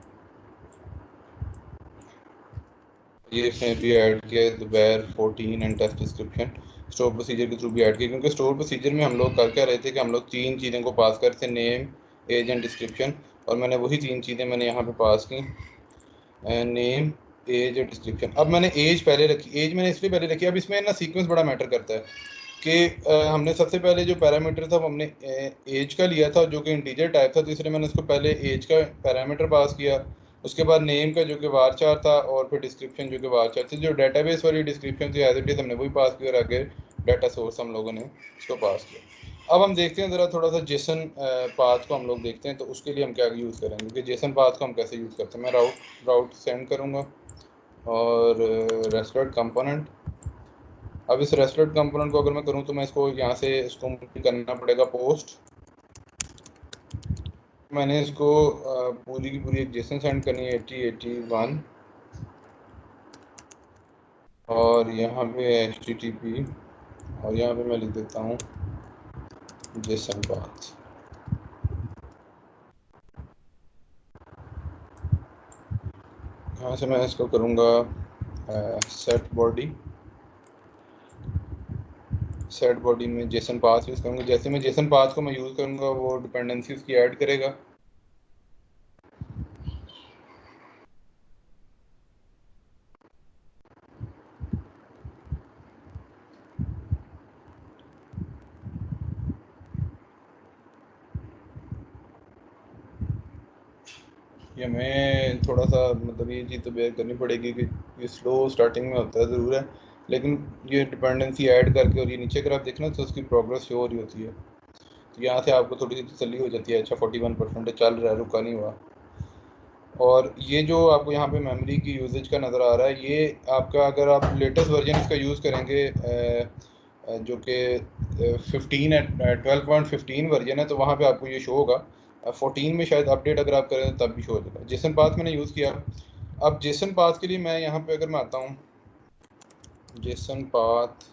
ये इसने भी ऐड किया है, the where 14 and test description. Store procedure के थ्रू भी ऐड किया, क्योंकि स्टोर प्रोसीजर में हम लोग कर क्या रहे थे कि हम लोग 3 चीज़ें को पास करते थे, नेम, एज एंड डिस्क्रिप्शन, और मैंने वही 3 चीज़ें मैंने यहाँ पे पास की, नेम, एज और डिस्क्रिप्शन। अब मैंने एज पहले रखी, एज मैंने इसलिए पहले रखी, अब इसमें ना सीक्वेंस बड़ा मैटर करता है कि हमने सबसे पहले जो पैरामीटर था वो हमने एज का लिया था जो कि इंटीजर टाइप था, तो इसलिए मैंने उसको पहले एज का पैरामीटर पास किया, उसके बाद नेम का जो कि वारचार था, और फिर डिस्क्रिप्शन जो कि वारचार थी। जो डेटाबेस वाली डिस्क्रिप्शन थी एज इट इज हमने वही पास किया, और आगे डाटा सोर्स हम लोगों ने उसको पास किया। अब हम देखते हैं ज़रा थोड़ा सा जेसन पाथ को हम लोग देखते हैं, तो उसके लिए हम क्या यूज़ करेंगे कि जेसन पाथ को हम कैसे यूज़ करते हैं। मैं राउट सेंड करूँगा और रेस्टोरेंट कंपोनेंट। अब इस रेस्टोरेंट कंपोनेंट को अगर मैं करूं तो मैं इसको यहाँ से इसको मुझे करना पड़ेगा पोस्ट। मैंने इसको पूरी की पूरी एक जेसन सेंड करनी है 8081, और यहाँ पे HTTP, और यहाँ पे मैं लिख देता हूँ जेसन पाथ। यहाँ से मैं इसको करूँगा सेट बॉडी में जेसन पाथ यूज़ करूँगा। जैसे मैं जेसन पाथ को मैं यूज़ करूँगा वो डिपेंडेंसी उसकी ऐड करेगा। ये हमें थोड़ा सा मतलब ये चीज़ तो बेयर करनी पड़ेगी कि ये स्लो स्टार्टिंग में होता है ज़रूर है, लेकिन ये डिपेंडेंसी ऐड करके और ये नीचे अगर आप देखना तो उसकी प्रोग्रेस शो हो रही होती है, तो यहाँ से आपको थोड़ी सी तसल्ली हो जाती है, अच्छा 41% चल रहा है, रुका नहीं हुआ। और ये जो आपको यहाँ पे मेमोरी की यूजेज का नज़र आ रहा है, ये आपका अगर आप लेटेस्ट वर्जन इसका यूज़ करेंगे जो कि 12.15 वर्जन है, तो वहाँ पे आपको ये शो होगा। 14 में शायद अपडेट अगर आप करें तब भी शो हो जाएगा। जेसन पाथ मैंने यूज़ किया। अब जेसन पाथ के लिए मैं यहाँ पे अगर मैं आता हूँ, जेसन पाथ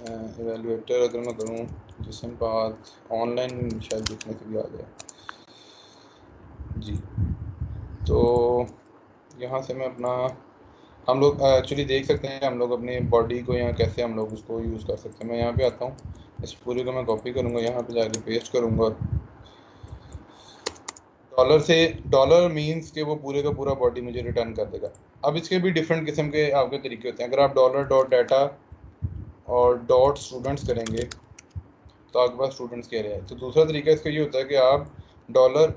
एवेलुएटर अगर मैं करूँ, जेसन पाथ ऑनलाइन शायद देखने से भी आ जाए जी। तो यहाँ से मैं अपना, हम लोग एक्चुअली देख सकते हैं हम लोग अपने बॉडी को यहाँ कैसे हम लोग उसको यूज़ कर सकते हैं। मैं यहाँ पे आता हूँ, इस पूरे को मैं कॉपी करूँगा, यहाँ पे जाके पेस्ट करूँगा। डॉलर से, डॉलर मीन्स कि वो पूरे का पूरा बॉडी मुझे रिटर्न कर देगा। अब इसके भी डिफरेंट किस्म के आपके तरीके होते हैं। अगर आप डॉलर डॉट डाटा और डॉट स्टूडेंट्स करेंगे तो आपके पास स्टूडेंट्स कह रहे हैं। तो दूसरा तरीका इसका ये होता है कि आप डॉलर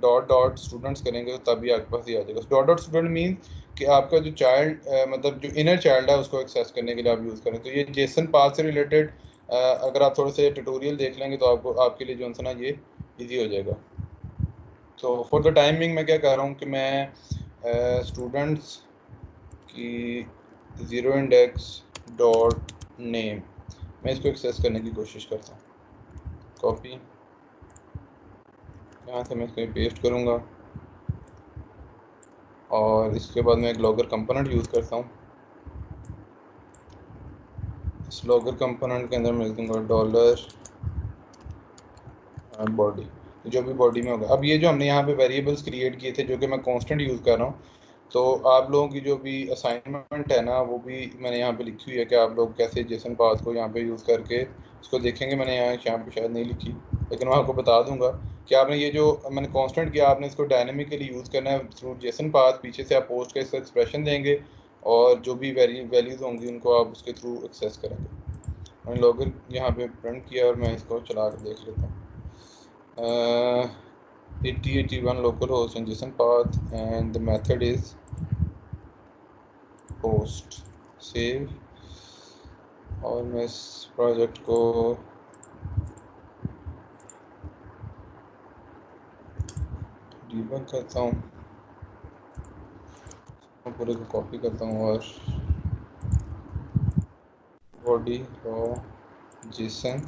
डॉट डॉट स्टूडेंट्स करेंगे तो तभी आपके पास ये आ जाएगा। डॉट डॉट स्टूडेंट मीन कि आपका जो चाइल्ड मतलब जो इनर चाइल्ड है उसको एक्सेस करने के लिए आप यूज़ करें। तो ये जेसन पाथ से रिलेटेड अगर आप थोड़े से ट्यूटोरियल देख लेंगे तो आपको आपके लिए जो है ना ये ईजी हो जाएगा। तो फॉर द टाइमिंग मैं क्या कर रहा हूँ कि मैं स्टूडेंट्स की ज़ीरो इंडेक्स डॉट नेम, मैं इसको एक्सेस करने की कोशिश करता हूँ। कॉपी, यहाँ से मैं इसको पेस्ट करूँगा, और इसके बाद मैं एक लॉगर कंपोनेंट यूज़ करता हूँ। इस लॉगर कंपोनेंट के अंदर मैं लिख दूँगा डॉलर बॉडी, जो भी बॉडी में होगा। अब ये जो हमने यहाँ पे वेरिएबल्स क्रिएट किए थे जो कि मैं कांस्टेंट यूज़ कर रहा हूँ, तो आप लोगों की जो भी असाइनमेंट है ना वो भी मैंने यहाँ पे लिखी हुई है कि आप लोग कैसे जेसन पाथ को यहाँ पे यूज़ करके इसको देखेंगे। मैंने यहाँ पे शायद नहीं लिखी, लेकिन मैं आपको बता दूंगा कि आपने ये जो मैंने कांस्टेंट किया आपने इसको डायनेमिकली यूज़ करना है थ्रू जेसन पाथ। पीछे से आप पोस्ट का इसका एक्सप्रेशन देंगे और जो भी वैल्यूज़ होंगी उनको आप उसके थ्रू एक्सेस करेंगे। मैंने लॉगर यहाँ पे प्रिंट किया और मैं इसको चला कर देख लेता हूँ। 8081 localhost and JSON path, and the method is post save, और मैं इस प्रोजेक्ट को डीबग करता हूँ, पूरे को कॉपी करता हूँ और body raw Jason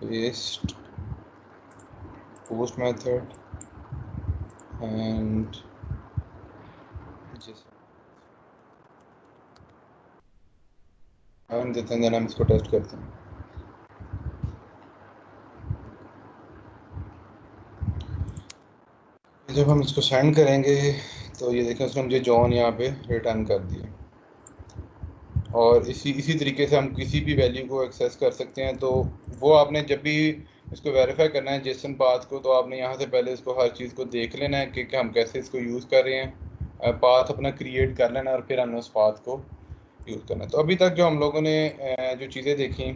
paste post method and Jason देते हैं, देन हम इसको टेस्ट करते हैं। जब हम इसको सेंड करेंगे तो ये देखें उसने मुझे जॉन यहाँ पे रिटर्न कर दिया, और इसी तरीके से हम किसी भी वैल्यू को एक्सेस कर सकते हैं। तो वो आपने जब भी इसको वेरीफाई करना है जेसन पाथ को, तो आपने यहाँ से पहले इसको हर चीज़ को देख लेना है कि हम कैसे इसको यूज़ कर रहे हैं, पाथ अपना क्रिएट कर लेना है और फिर हमने उस पाथ को यूज़ करना है। तो अभी तक जो हम लोगों ने जो चीज़ें देखी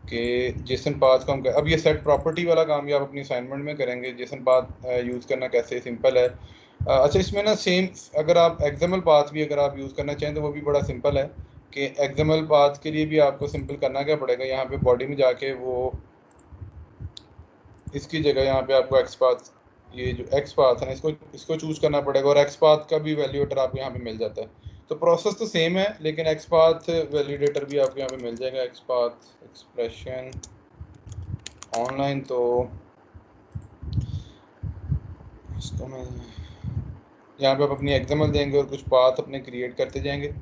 कि जेसन पाथ को हम अब ये सेट प्रॉपर्टी वाला काम भी आप अपनी असाइनमेंट में करेंगे। जेसन पाथ यूज़ करना कैसे सिंपल है। अच्छा, इसमें ना सेम अगर आप एक्सएमएल पाथ भी अगर आप यूज़ करना चाहें तो वो भी बड़ा सिंपल है कि एक्सएमएल पाथ के लिए भी आपको सिंपल करना क्या पड़ेगा, यहाँ पे बॉडी में जाके वो इसकी जगह यहाँ पे आपको एक्स पाथ, ये जो एक्स पाथ है ना, इसको चूज करना पड़ेगा और एक्स पाथ का भी वैल्यूएटर आपको यहाँ पे मिल जाता है। तो प्रोसेस तो सेम है, लेकिन एक्स पाथ वैलिडेटर भी आपको यहाँ पे मिल जाएगा। एक्स पाथ एक्सप्रेशन ऑनलाइन, तो इसको मैं यहाँ पे आप अपनी एक्सएमएल देंगे और कुछ पाथ अपने क्रिएट करते जाएंगे।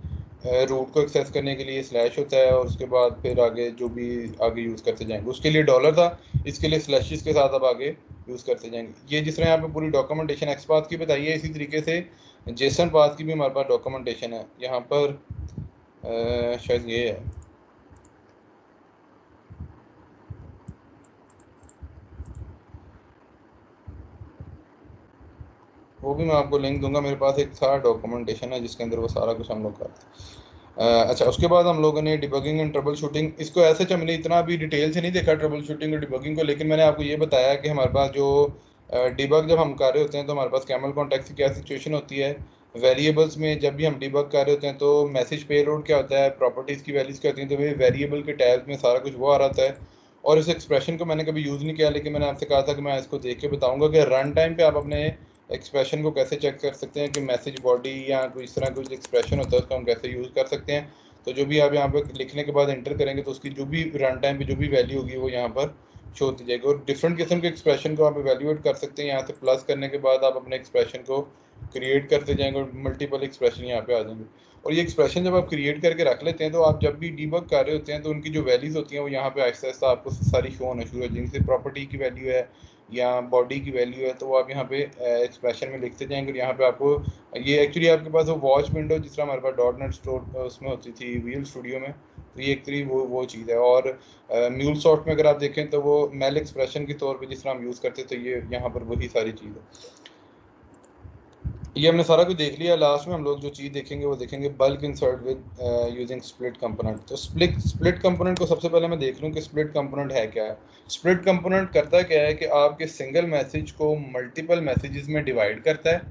रूट को एक्सेस करने के लिए स्लैश होता है और उसके बाद फिर आगे जो भी आगे यूज़ करते जाएंगे। उसके लिए डॉलर था, इसके लिए स्लैशेस के साथ आप आगे यूज़ करते जाएंगे। ये जिस तरह यहाँ पे पूरी डॉक्यूमेंटेशन एक्स पाथ की बताई है, इसी तरीके से जेसन पाथ की भी हमारे पास डॉक्यूमेंटेशन है। यहाँ पर शायद ये है, वो भी मैं आपको लिंक दूंगा। मेरे पास एक सारा डॉक्यूमेंटेशन है जिसके अंदर वो सारा कुछ हम लोग करते हैं। अच्छा, उसके बाद हम लोगों ने डिबगिंग एंड ट्रबल शूटिंग, इसको ऐसे हमने इतना भी डिटेल से नहीं देखा ट्रबल शूटिंग और डिबगिंग को, लेकिन मैंने आपको ये बताया कि हमारे पास जो डिबग जब हम कर रहे होते हैं तो हमारे पास कैमल कॉन्टेक्स्ट की क्या सिचुएशन होती है। वेरिएबल्स में जब भी हम डिबग कर रहे होते हैं तो मैसेज पेलोड क्या होता है, प्रॉपर्टीज़ की वैल्यूज़ क्या होती हैं, तो वे वेरिएबल के टैब्स में सारा कुछ वो आ रहा होता है। और इस एक्सप्रेशन को मैंने कभी यूज़ नहीं किया, लेकिन मैंने आपसे कहा था कि मैं इसको देख के बताऊंगा कि रन टाइम पे आप अपने एक्सप्रेशन को कैसे चेक कर सकते हैं कि मैसेज बॉडी या कोई इस तरह कुछ एक्सप्रेशन होता है उसको हम कैसे यूज़ कर सकते हैं। तो जो भी आप यहाँ पर लिखने के बाद एंटर करेंगे तो उसकी जो भी रन टाइम पे जो भी वैल्यू होगी वो यहाँ पर शो होती जाएगी। और डिफरेंट किस्म के एक्सप्रेशन को आप एवेल्यूएट कर सकते हैं। यहाँ से प्लस करने के बाद आप अपने एक्सप्रेशन को क्रिएट करते जाएंगे और मल्टीपल एक्सप्रेशन यहाँ पे आ जाएंगे। और ये एक्सप्रेशन जब आप क्रिएट करके रख लेते हैं तो आप जब भी डीबग कर रहे होते हैं तो उनकी जो वैल्यूज़ होती हैं वो यहाँ पे आहिस्ता आहिस्ता आपको सारी शो होना शुरू हो जाएंगी। जैसे प्रॉपर्टी की वैल्यू है या बॉडी की वैल्यू है, तो वो आप यहाँ पे एक्सप्रेशन में लिखते जाएंगे। और यहाँ पे आपको ये एक्चुअली आपके पास वो वॉच विंडो जिस तरह हमारे पास डॉट नेट स्टोर उसमें होती थी विजुअल स्टूडियो में, तो ये एक तरी वो चीज़ है। और म्यूल सॉफ्ट में अगर आप देखें तो वो मेल एक्सप्रेशन के तौर पे जिस तरह हम यूज़ करते तो ये यहाँ पर वही सारी चीज़ है। ये हमने सारा कुछ देख लिया। लास्ट में हम लोग जो चीज़ देखेंगे वो देखेंगे bulk insert with using split component. तो स्प्लिट कंपोनेंट को सबसे पहले मैं देख लूँ कि स्प्लिट कंपोनेंट है क्या है। स्प्लिट कंपोनेंट करता क्या है कि आपके सिंगल मैसेज को मल्टीपल मैसेजेस में डिवाइड करता है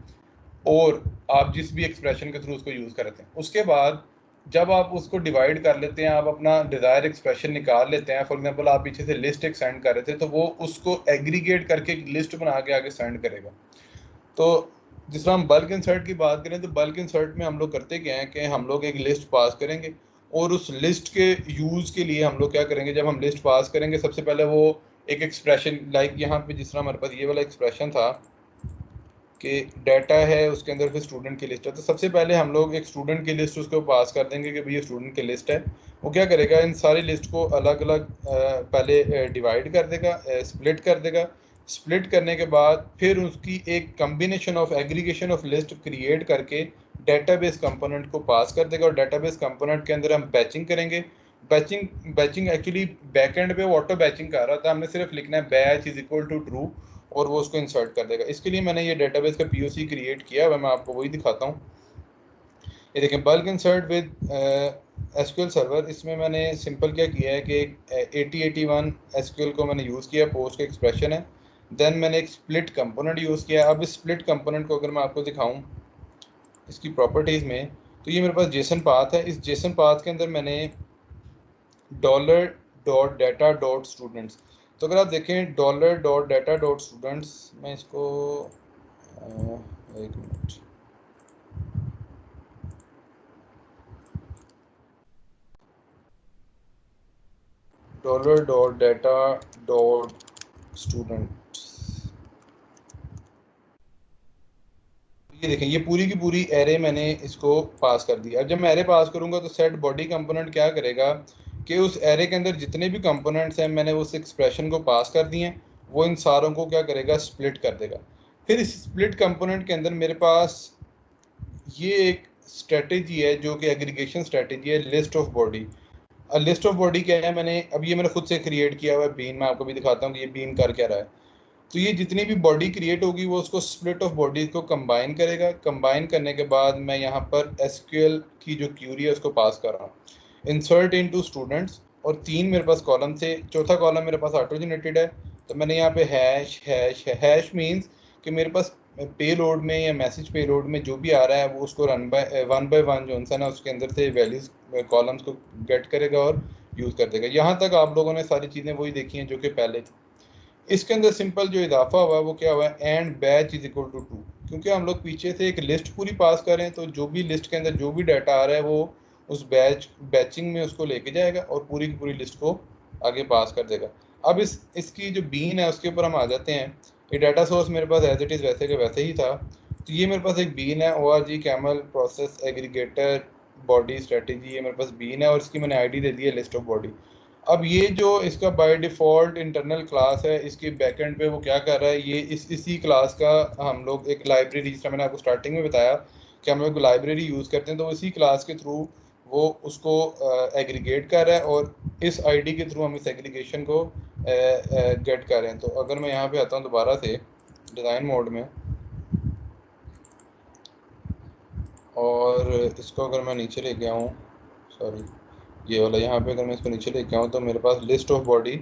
और आप जिस भी एक्सप्रेशन के थ्रू उसको यूज़ करते हैं, उसके बाद जब आप उसको डिवाइड कर लेते हैं, आप अपना डिज़ायर एक्सप्रेशन निकाल लेते हैं। फॉर एग्जांपल आप पीछे से लिस्ट एक सेंड कर रहे थे तो वो उसको एग्रीगेट करके एक लिस्ट बना के आगे सेंड करेगा। तो जिस तरह हम बल्क इंसर्ट की बात करें तो बल्क इंसर्ट में हम लोग करते क्या है कि हम लोग एक लिस्ट पास करेंगे और उस लिस्ट के यूज़ के लिए हम लोग क्या करेंगे, जब हम लिस्ट पास करेंगे सबसे पहले वो एक एक्सप्रेशन लाइक यहाँ पे जिस तरह हमारे पास ये वाला एक्सप्रेशन था कि डाटा है उसके अंदर फिर स्टूडेंट की लिस्ट है, तो सबसे पहले हम लोग एक स्टूडेंट की लिस्ट उसको पास कर देंगे कि भाई ये स्टूडेंट की लिस्ट है। वो क्या करेगा, इन सारी लिस्ट को अलग अलग पहले डिवाइड कर देगा, स्प्लिट कर देगा। स्प्लिट करने के बाद फिर उसकी एक combination of aggregation of list create करके डेटाबेस कंपोनेंट को पास कर देगा और डेटाबेस कंपोनेंट के अंदर हम बैचिंग करेंगे। बैचिंग एक्चुअली बैकएंड पे ऑटो बैचिंग कर रहा था, हमने सिर्फ लिखना है batch is equal to true और वो उसको इंसर्ट कर देगा। इसके लिए मैंने ये डेटाबेस का पीओसी क्रिएट किया है, मैं आपको वही दिखाता हूँ। ये देखें bulk insert with SQL server. इसमें मैंने सिंपल क्या किया है कि 8081 एसक्यूएल को मैंने यूज़ किया, पोस्ट का एक्सप्रेशन है। देन मैंने एक स्प्लिट कंपोनेंट यूज़ किया। अब इस स्प्लिट कंपोनेंट को अगर मैं आपको दिखाऊं इसकी प्रॉपर्टीज़ में, तो ये मेरे पास जेसन पाथ है। इस जेसन पाथ के अंदर मैंने $.data.students, तो अगर आप देखें $.data.students, मैं इसको एक मिनट, $.data.students, ये देखें ये पूरी की पूरी एरे मैंने इसको पास कर दी। अब जब मैं एरे पास करूंगा तो सेट बॉडी कंपोनेंट क्या करेगा कि उस एरे के अंदर जितने भी कंपोनेंट्स हैं मैंने उस एक्सप्रेशन को पास कर दिए हैं, वो इन सारों को क्या करेगा, स्प्लिट कर देगा। फिर इस स्प्लिट कंपोनेंट के अंदर मेरे पास ये एक स्ट्रेटेजी है जो कि एग्रीगेशन स्ट्रेटेजी है, list of body. List of body क्या है, मैंने खुद से क्रिएट किया हुआ है बीन, मैं आपको भी दिखाता हूँ कि ये बीन कर क्या रहा है। तो ये जितनी भी बॉडी क्रिएट होगी वो उसको स्प्लिट ऑफ बॉडीज को कंबाइन करेगा। कंबाइन करने के बाद मैं यहाँ पर एसक्यूएल की जो क्यूरी है उसको पास कर रहा हूँ, इंसर्ट इनटू स्टूडेंट्स, और 3 मेरे पास कॉलम थे, चौथा कॉलम मेरे पास ऑटो जनरेटेड है। तो मैंने यहाँ पे हैश हैश हैश मीन्स कि मेरे पास पे लोड में या मैसेज पे लोड में जो भी आ रहा है वो उसको वन बाय वन जो है ना उसके अंदर से वैल्यूज कॉलम्स को गेट करेगा और यूज़ कर देगा। यहाँ तक आप लोगों ने सारी चीज़ें वही देखी हैं जो कि पहले थी। इसके अंदर सिंपल जो इजाफा हुआ है वो क्या हुआ है, and batch is equal to 2, क्योंकि हम लोग पीछे से एक लिस्ट पूरी पास करें तो जो भी लिस्ट के अंदर जो भी डाटा आ रहा है वो उस बैचिंग में उसको लेके जाएगा और पूरी की पूरी लिस्ट को आगे पास कर देगा। अब इसकी जो बीन है उसके ऊपर हम आ जाते हैं। ये डाटा सोर्स मेरे पास एज इट इज़ वैसे के वैसे ही था। तो ये मेरे पास एक बीन है, ORG camel process aggregator body strategy, ये मेरे पास बीन है और इसकी मैंने आईडी दे दी है लिस्ट ऑफ बॉडी। अब ये जो इसका बाय डिफ़ॉल्ट इंटरनल क्लास है, इसके बैकएंड पे वो क्या कर रहा है, ये इसी क्लास का हम लोग एक लाइब्रेरी, जिसका मैंने आपको स्टार्टिंग में बताया कि हम लोग लाइब्रेरी यूज़ करते हैं, तो इसी क्लास के थ्रू वो उसको एग्रीगेट कर रहा है और इस आईडी के थ्रू हम इस एग्रीगेशन को गेट कर रहे हैं। तो अगर मैं यहाँ पे आता हूँ दोबारा से डिज़ाइन मोड में और इसको अगर मैं नीचे लेके आऊँ, सॉरी ये वाला, यहाँ पे अगर मैं इसको नीचे लेके आऊँ तो मेरे पास लिस्ट ऑफ बॉडी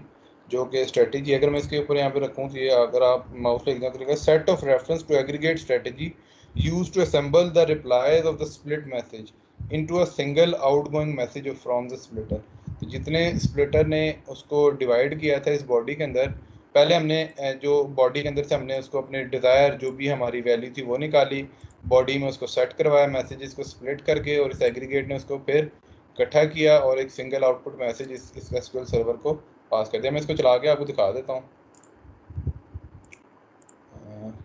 जो कि स्ट्रेटेजी, अगर मैं इसके ऊपर यहाँ पे रखूँ तो ये अगर आप माउस पे एग्जाम तरीका, set of reference to aggregate strategy use to assemble the replies of the split message into a single outgoing message from the splitter. तो जितने स्प्लिटर ने उसको डिवाइड किया था इस बॉडी के अंदर, पहले हमने जो बॉडी के अंदर से हमने उसको अपने डिज़ायर जो भी हमारी वैल्यू थी वो निकाली, बॉडी में उसको सेट करवाया मैसेजेस को स्प्लिट करके, और इस एग्रीगेट ने उसको फिर इकट्ठा किया और एक सिंगल आउटपुट मैसेज इस एसक्यूएल सर्वर को पास कर दिया। मैं इसको चला के आपको दिखा देता हूँ।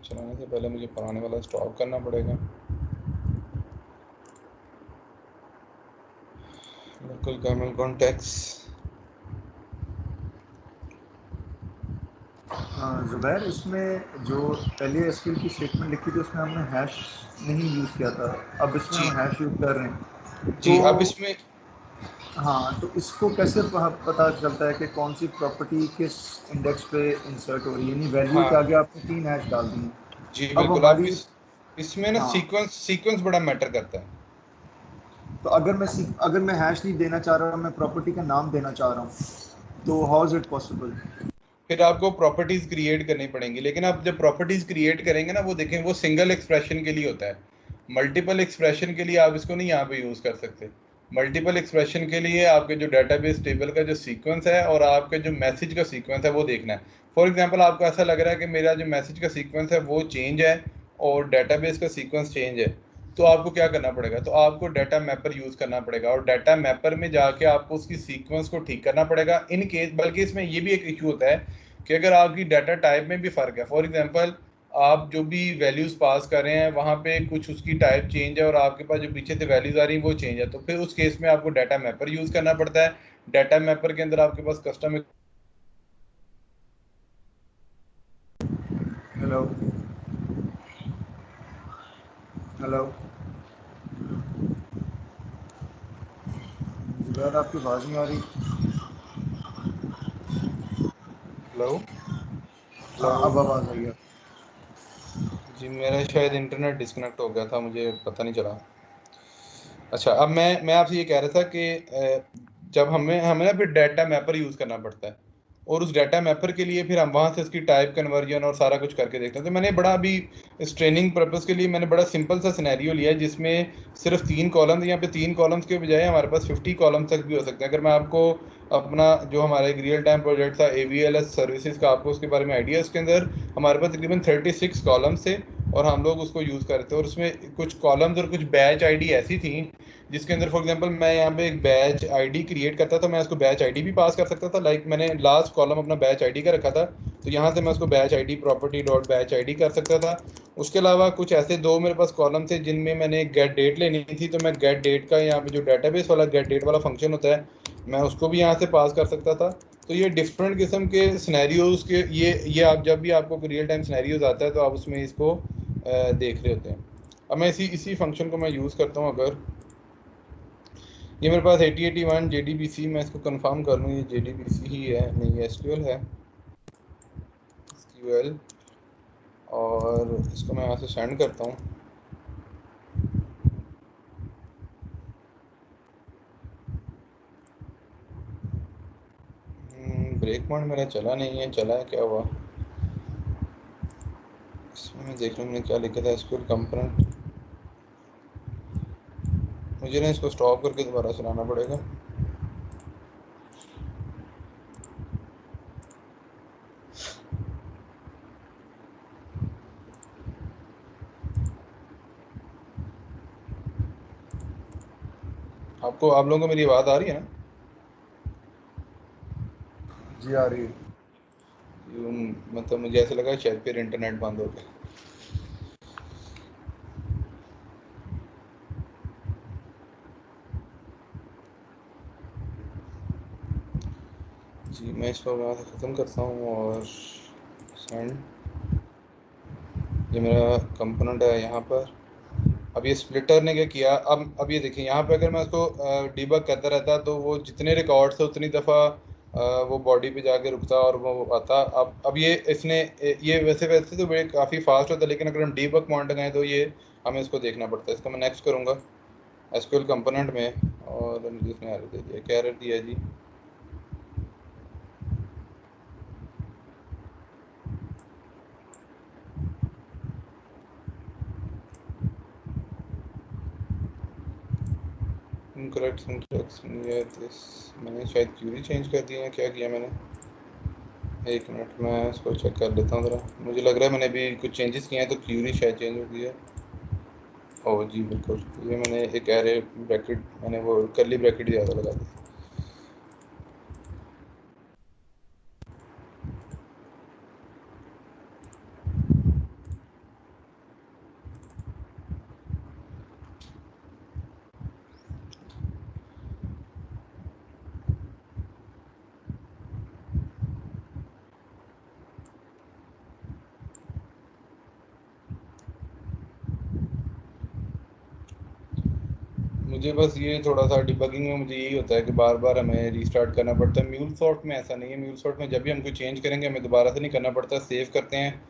चलाने से पहले मुझे पुराने वाला स्टॉप करना पड़ेगा। Local camel context. जुबैर, इसमें जो पहले एसक्यूएल की स्टेटमेंट लिखी थी उसमें हमने हैश नहीं यूज़ किया था, अब इसमें जी हम हैश यूज़ कर रहे हैं जी, तो अब इसमें हाँ, तो इसको कैसे पता चलता है कि कौन सी प्रॉपर्टी किस इंडेक्स पे इंसर्ट हो रही है, यानी वैल्यू के हाँ आगे आपने 3 हैश डाल दी हैं। जी अब बिल्कुल, अब हमारी इसमें ना हाँ, सीक्वेंस बड़ा मैटर करता है। तो अगर मैं हैश नहीं देना चाह रहा, मैं प्रॉपर्टी का नाम देना चाह रहा हूँ, तो हाउ इज इट पॉसिबल? फिर आपको प्रॉपर्टीज क्रिएट करनी पड़ेंगी, लेकिन आप जब प्रॉपर्टीज क्रिएट करेंगे ना वो देखें वो सिंगल एक्सप्रेशन के लिए होता है, मल्टीपल एक्सप्रेशन के लिए आप इसको नहीं यहाँ पे यूज़ कर सकते। मल्टीपल एक्सप्रेशन के लिए आपके जो डाटाबेस टेबल का जो सीक्वेंस है और आपके जो मैसेज का सीक्वेंस है वो देखना है। फॉर एग्जांपल आपको ऐसा लग रहा है कि मेरा जो मैसेज का सीक्वेंस है वो चेंज है और डाटाबेस का सीक्वेंस चेंज है, तो आपको क्या करना पड़ेगा, तो आपको डाटा मैपर यूज़ करना पड़ेगा और डाटा मैपर में जाके आपको उसकी सीक्वेंस को ठीक करना पड़ेगा इन केस। बल्कि इसमें ये भी एक इशू होता है कि अगर आपकी डाटा टाइप में भी फ़र्क है, फॉर एग्जांपल आप जो भी वैल्यूज़ पास कर रहे हैं वहाँ पे कुछ उसकी टाइप चेंज है और आपके पास जो पीछे से वैल्यूज़ आ रही हैं वो चेंज है, तो फिर उस केस में आपको डाटा मैपर यूज़ करना पड़ता है। डाटा मैपर के अंदर आपके पास कस्टम। हेलो हेलो जुबैर, आपकी आवाज़ नहीं आ रही। हेलो हाँ, हेलो अब आवाज़ आई है। जी, मेरा शायद इंटरनेट डिस्कनेक्ट हो गया था, मुझे पता नहीं चला। अच्छा, अब मैं आपसे ये कह रहा था कि जब हमें हमें ना फिर डाटा मैपर यूज़ करना पड़ता है और उस डाटा मैपर के लिए फिर हम वहाँ से उसकी टाइप कन्वर्जन और सारा कुछ करके देखते हैं। तो मैंने बड़ा अभी इस ट्रेनिंग पर्पज़ के लिए मैंने बड़ा सिंपल सा सिनेरियो लिया है जिसमें सिर्फ 3 कॉलम, यहाँ पे 3 कॉलम्स के बजाय हमारे पास 50 कॉलम तक भी हो सकते हैं। अगर मैं आपको अपना जो हमारा एक रियल टाइम प्रोजेक्ट था AVLS सर्विसेज का, आपको उसके बारे में आइडिया, उसके अंदर हमारे पास तकरीबन 36 कॉलम्स थे और हम लोग उसको यूज़ कर रहे थे और उसमें कुछ कॉलम्स और कुछ बैच आईडी ऐसी थी जिसके अंदर फॉर एग्जांपल मैं यहाँ पे एक बैच आईडी क्रिएट करता था, मैं उसको बैच आईडी भी पास कर सकता था। लाइक मैंने लास्ट कॉलम अपना बैच आईडी का रखा था, तो यहाँ से मैं उसको batch ID property dot batch ID कर सकता था। उसके अलावा कुछ ऐसे 2 मेरे पास कॉलम थे जिनमें मैंने गेट डेट लेनी थी, तो मैं गेट डेट का यहाँ पे जो डाटाबेस वाला गेट डेट वाला फंक्शन होता है मैं उसको भी यहाँ से पास कर सकता था। तो ये डिफरेंट किस्म के सिनेरियोज़ के ये आप जब भी आपको रियल टाइम सिनेरियोज आता है तो आप उसमें इसको देख रहे होते हैं। अब मैं इसी फंक्शन को मैं यूज़ करता हूँ। अगर ये मेरे पास 8081 JDBC, मैं इसको कंफर्म कर लूँ, ये JDBC ही है, नहीं ये SQL है, SQL, और इसको मैं यहाँ से सेंड करता हूँ। ब्रेक पॉइंट मेरा चला नहीं है, चला है क्या हुआ इसमें, मैं देख लूँ मैंने क्या लिखा था, SQL कंपोनेंट। मुझे ना इसको स्टॉप करके दोबारा चलाना पड़ेगा। आप लोगों को मेरी आवाज़ आ रही है ना? जी आ रही है। मतलब मुझे ऐसा लगा शायद फिर इंटरनेट बंद हो गया। जी मैं इसको वहाँ से ख़त्म करता हूँ और सेंड। ये मेरा कंपोनेंट है यहाँ पर। अब ये स्प्लिटर ने क्या किया, अब ये देखिए यहाँ पे अगर मैं उसको डीबग करता रहता तो वो जितने रिकॉर्ड्स थे उतनी दफ़ा वो बॉडी पे जाके रुकता और वो आता। अब ये इसने ये वैसे वैसे तो बड़े काफ़ी फास्ट होता है, लेकिन अगर हम डीबग कमांड लगाएं तो ये हमें इसको देखना पड़ता है। इसको मैं नेक्स्ट करूँगा SQL कंपोनेंट में, और मुझे इसने एरर दे दिया। क्या एरर दिया जी? इनकरेक्ट सिंटैक्स, ये दिस, मैंने शायद क्यूरी चेंज कर दिया है, क्या किया मैंने? एक मिनट मैं इसको चेक कर लेता हूँ ज़रा। मुझे लग रहा है मैंने भी कुछ चेंजेस किए हैं तो क्यूरी शायद चेंज हो गई है। ओह जी बिल्कुल, ये मैंने एक एरे ब्रैकेट, मैंने वो कर्ली ब्रैकेट ज़्यादा लगा दी। मुझे बस ये थोड़ा सा डिबगिंग में मुझे यही होता है कि बार बार हमें रीस्टार्ट करना पड़ता है। म्यूलसॉफ्ट में ऐसा नहीं है। म्यूलसॉफ्ट में जब भी हम कोई चेंज करेंगे हमें दोबारा से नहीं करना पड़ता, सेव करते हैं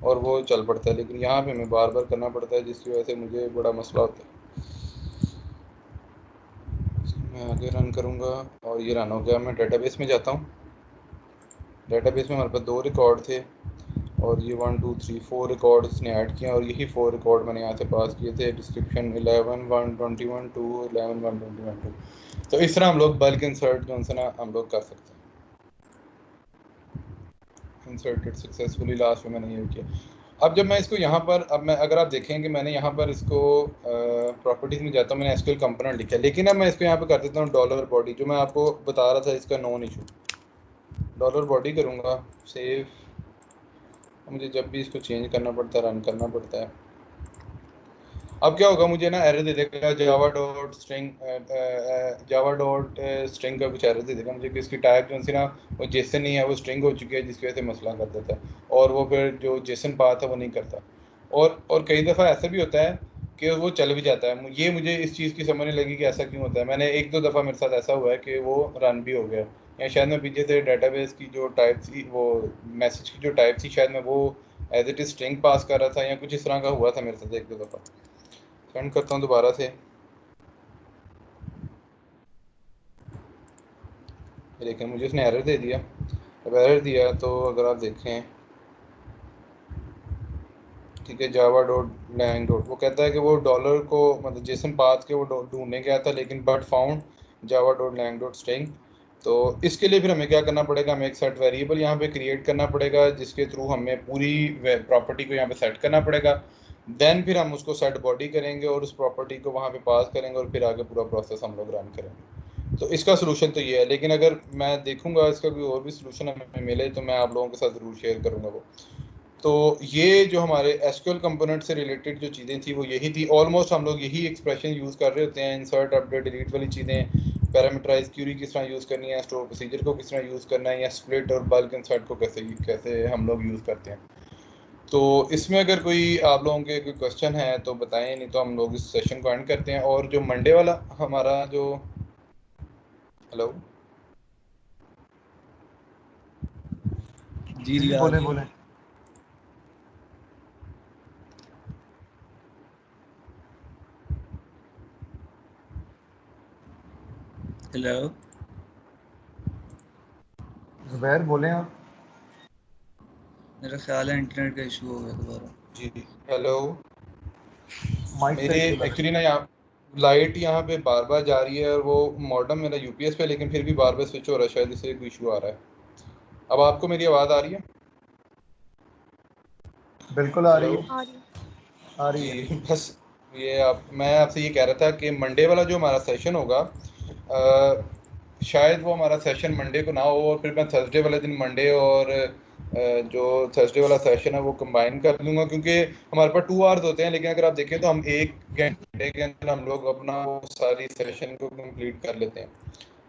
और वो चल पड़ता है, लेकिन यहाँ पे हमें बार बार करना पड़ता है, जिसकी वजह से मुझे बड़ा मसला होता है। मैं आगे रन करूँगा और ये रन हो गया। मैं डेटाबेस में जाता हूँ। डेटाबेस में हमारे पास 2 रिकॉर्ड थे और ये 1 2 3 4 रिकॉर्ड इसने ऐड किए और यही 4 रिकॉर्ड मैंने यहाँ से पास किए थे। डिस्क्रिप्शन 11 1 21 2 11 1 21 2। तो इस तरह हम लोग बल्क इंसर्ट जो है ना हम लोग कर सकते हैं। इंसर्टेड सक्सेसफुली, लास्ट में मैंने ये किया। अब जब मैं इसको यहाँ पर, अब मैं अगर आप देखेंगे मैंने यहाँ पर इसको प्रॉपर्टीज़ में जाता हूँ, मैंने SQL कंपोनेंट लिखा है, लेकिन अब मैं इसको यहाँ पे कर देता हूँ डॉलर बॉडी, जो मैं आपको बता रहा था इसका नॉन इशू। डॉलर बॉडी करूँगा, सेव। मुझे जब भी इसको चेंज करना पड़ता है, रन करना पड़ता है। अब क्या होगा, मुझे ना एरर दे देगा जावा डॉट स्ट्रिंग का कुछ एरर दे देगा मुझे कि इसकी टाइप जो सी ना वो जेसन नहीं है, वो स्ट्रिंग हो चुकी है, जिसकी वजह से मसला कर देता है और वो फिर जो जेसन पाथ है वो नहीं करता। और कई दफ़ा ऐसा भी होता है कि वो चल भी जाता है। ये मुझे इस चीज़ की समझ नहीं लगी कि ऐसा क्यों होता है। मैंने 1 2 दफ़ा मेरे साथ ऐसा हुआ है कि वो रन भी हो गया, या शायद मैं पीछे से डेटाबेस की जो टाइप थी, वो मैसेज की जो टाइप थी, शायद मैं वो as it is string pass कर रहा था या कुछ इस तरह का हुआ था मेरे साथ 1 2 दफ़ा। सेंड करता हूँ दोबारा से। लेकिन मुझे उसने एरर दे दिया। अब एरर दिया तो अगर आप देखें, ठीक है, जावा डॉट लैंग डॉट, वो कहता है कि वो डॉलर को मतलब जेसन पाथ के वो ढूंढने गया था, लेकिन but found Java dot lang dot string. तो इसके लिए फिर हमें क्या करना पड़ेगा, हमें एक सेट वेरिएबल यहाँ पे क्रिएट करना पड़ेगा, जिसके थ्रू हमें पूरी प्रॉपर्टी को यहाँ पे सेट करना पड़ेगा। देन फिर हम उसको सेट बॉडी करेंगे और उस प्रॉपर्टी को वहाँ पे पास करेंगे और फिर आगे पूरा प्रोसेस हम लोग रन करेंगे। तो इसका सोल्यूशन तो ये है, लेकिन अगर मैं देखूंगा इसका कोई और भी सोल्यूशन हमें मिले तो मैं आप लोगों के साथ ज़रूर शेयर करूँगा वो। तो ये जो हमारे SQL कंपोनेंट से रिलेटेड जो चीज़ें थी वो यही थी। ऑलमोस्ट हम लोग यही एक्सप्रेशन यूज़ कर रहे होते हैं, इंसर्ट अपडेट डिलीट वाली चीज़ें, पैरामीटराइज क्यूरी किस तरह यूज़ करनी है, स्टोर प्रोसीजर को किस तरह यूज़ करना है, या स्प्लिट और बल्क इंसर्ट को कैसे कैसे हम लोग यूज़ करते हैं। तो इसमें अगर कोई आप लोगों के कोई क्वेश्चन है तो बताएं, नहीं तो हम लोग इस सेशन को एंड करते हैं। और जो मंडे वाला हमारा जो, हेलो जी जी आ बोले रही है। बोले। हेलो, जुबैर बोले आप। मेरा ख्याल है इंटरनेट का इशू हो गया दोबारा। जी, हेलो। माइक का मेरे इशू लग एक्चुअली ना यहाँ लाइट यहाँ पे बार बार जा रही है, और वो मॉडेम मेरा यूपीएस पे, लेकिन फिर भी बार बार स्विच हो रहा है, शायद इससे कोई इशू आ रहा है। अब आपको मेरी आवाज़ आ रही है? बिल्कुल आ हेलो। रही है। आ रही है। जी, बस ये मैं आपसे ये कह रहा था कि मंडे वाला जो हमारा सेशन होगा, शायद वो हमारा सेशन मंडे को ना हो, और फिर मैं थर्सडे वाले दिन मंडे और जो थर्सडे वाला सेशन है वो कंबाइन कर लूँगा, क्योंकि हमारे पास 2 आवर्स होते हैं, लेकिन अगर आप देखें तो हम 1 घंटे के अंदर हम लोग अपना वो सारी सेशन को कंप्लीट कर लेते हैं।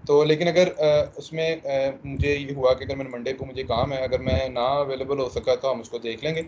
तो लेकिन अगर उसमें मुझे ये हुआ कि अगर मैंने मंडे को मुझे काम है, अगर मैं ना अवेलेबल हो सका तो हम उसको देख लेंगे।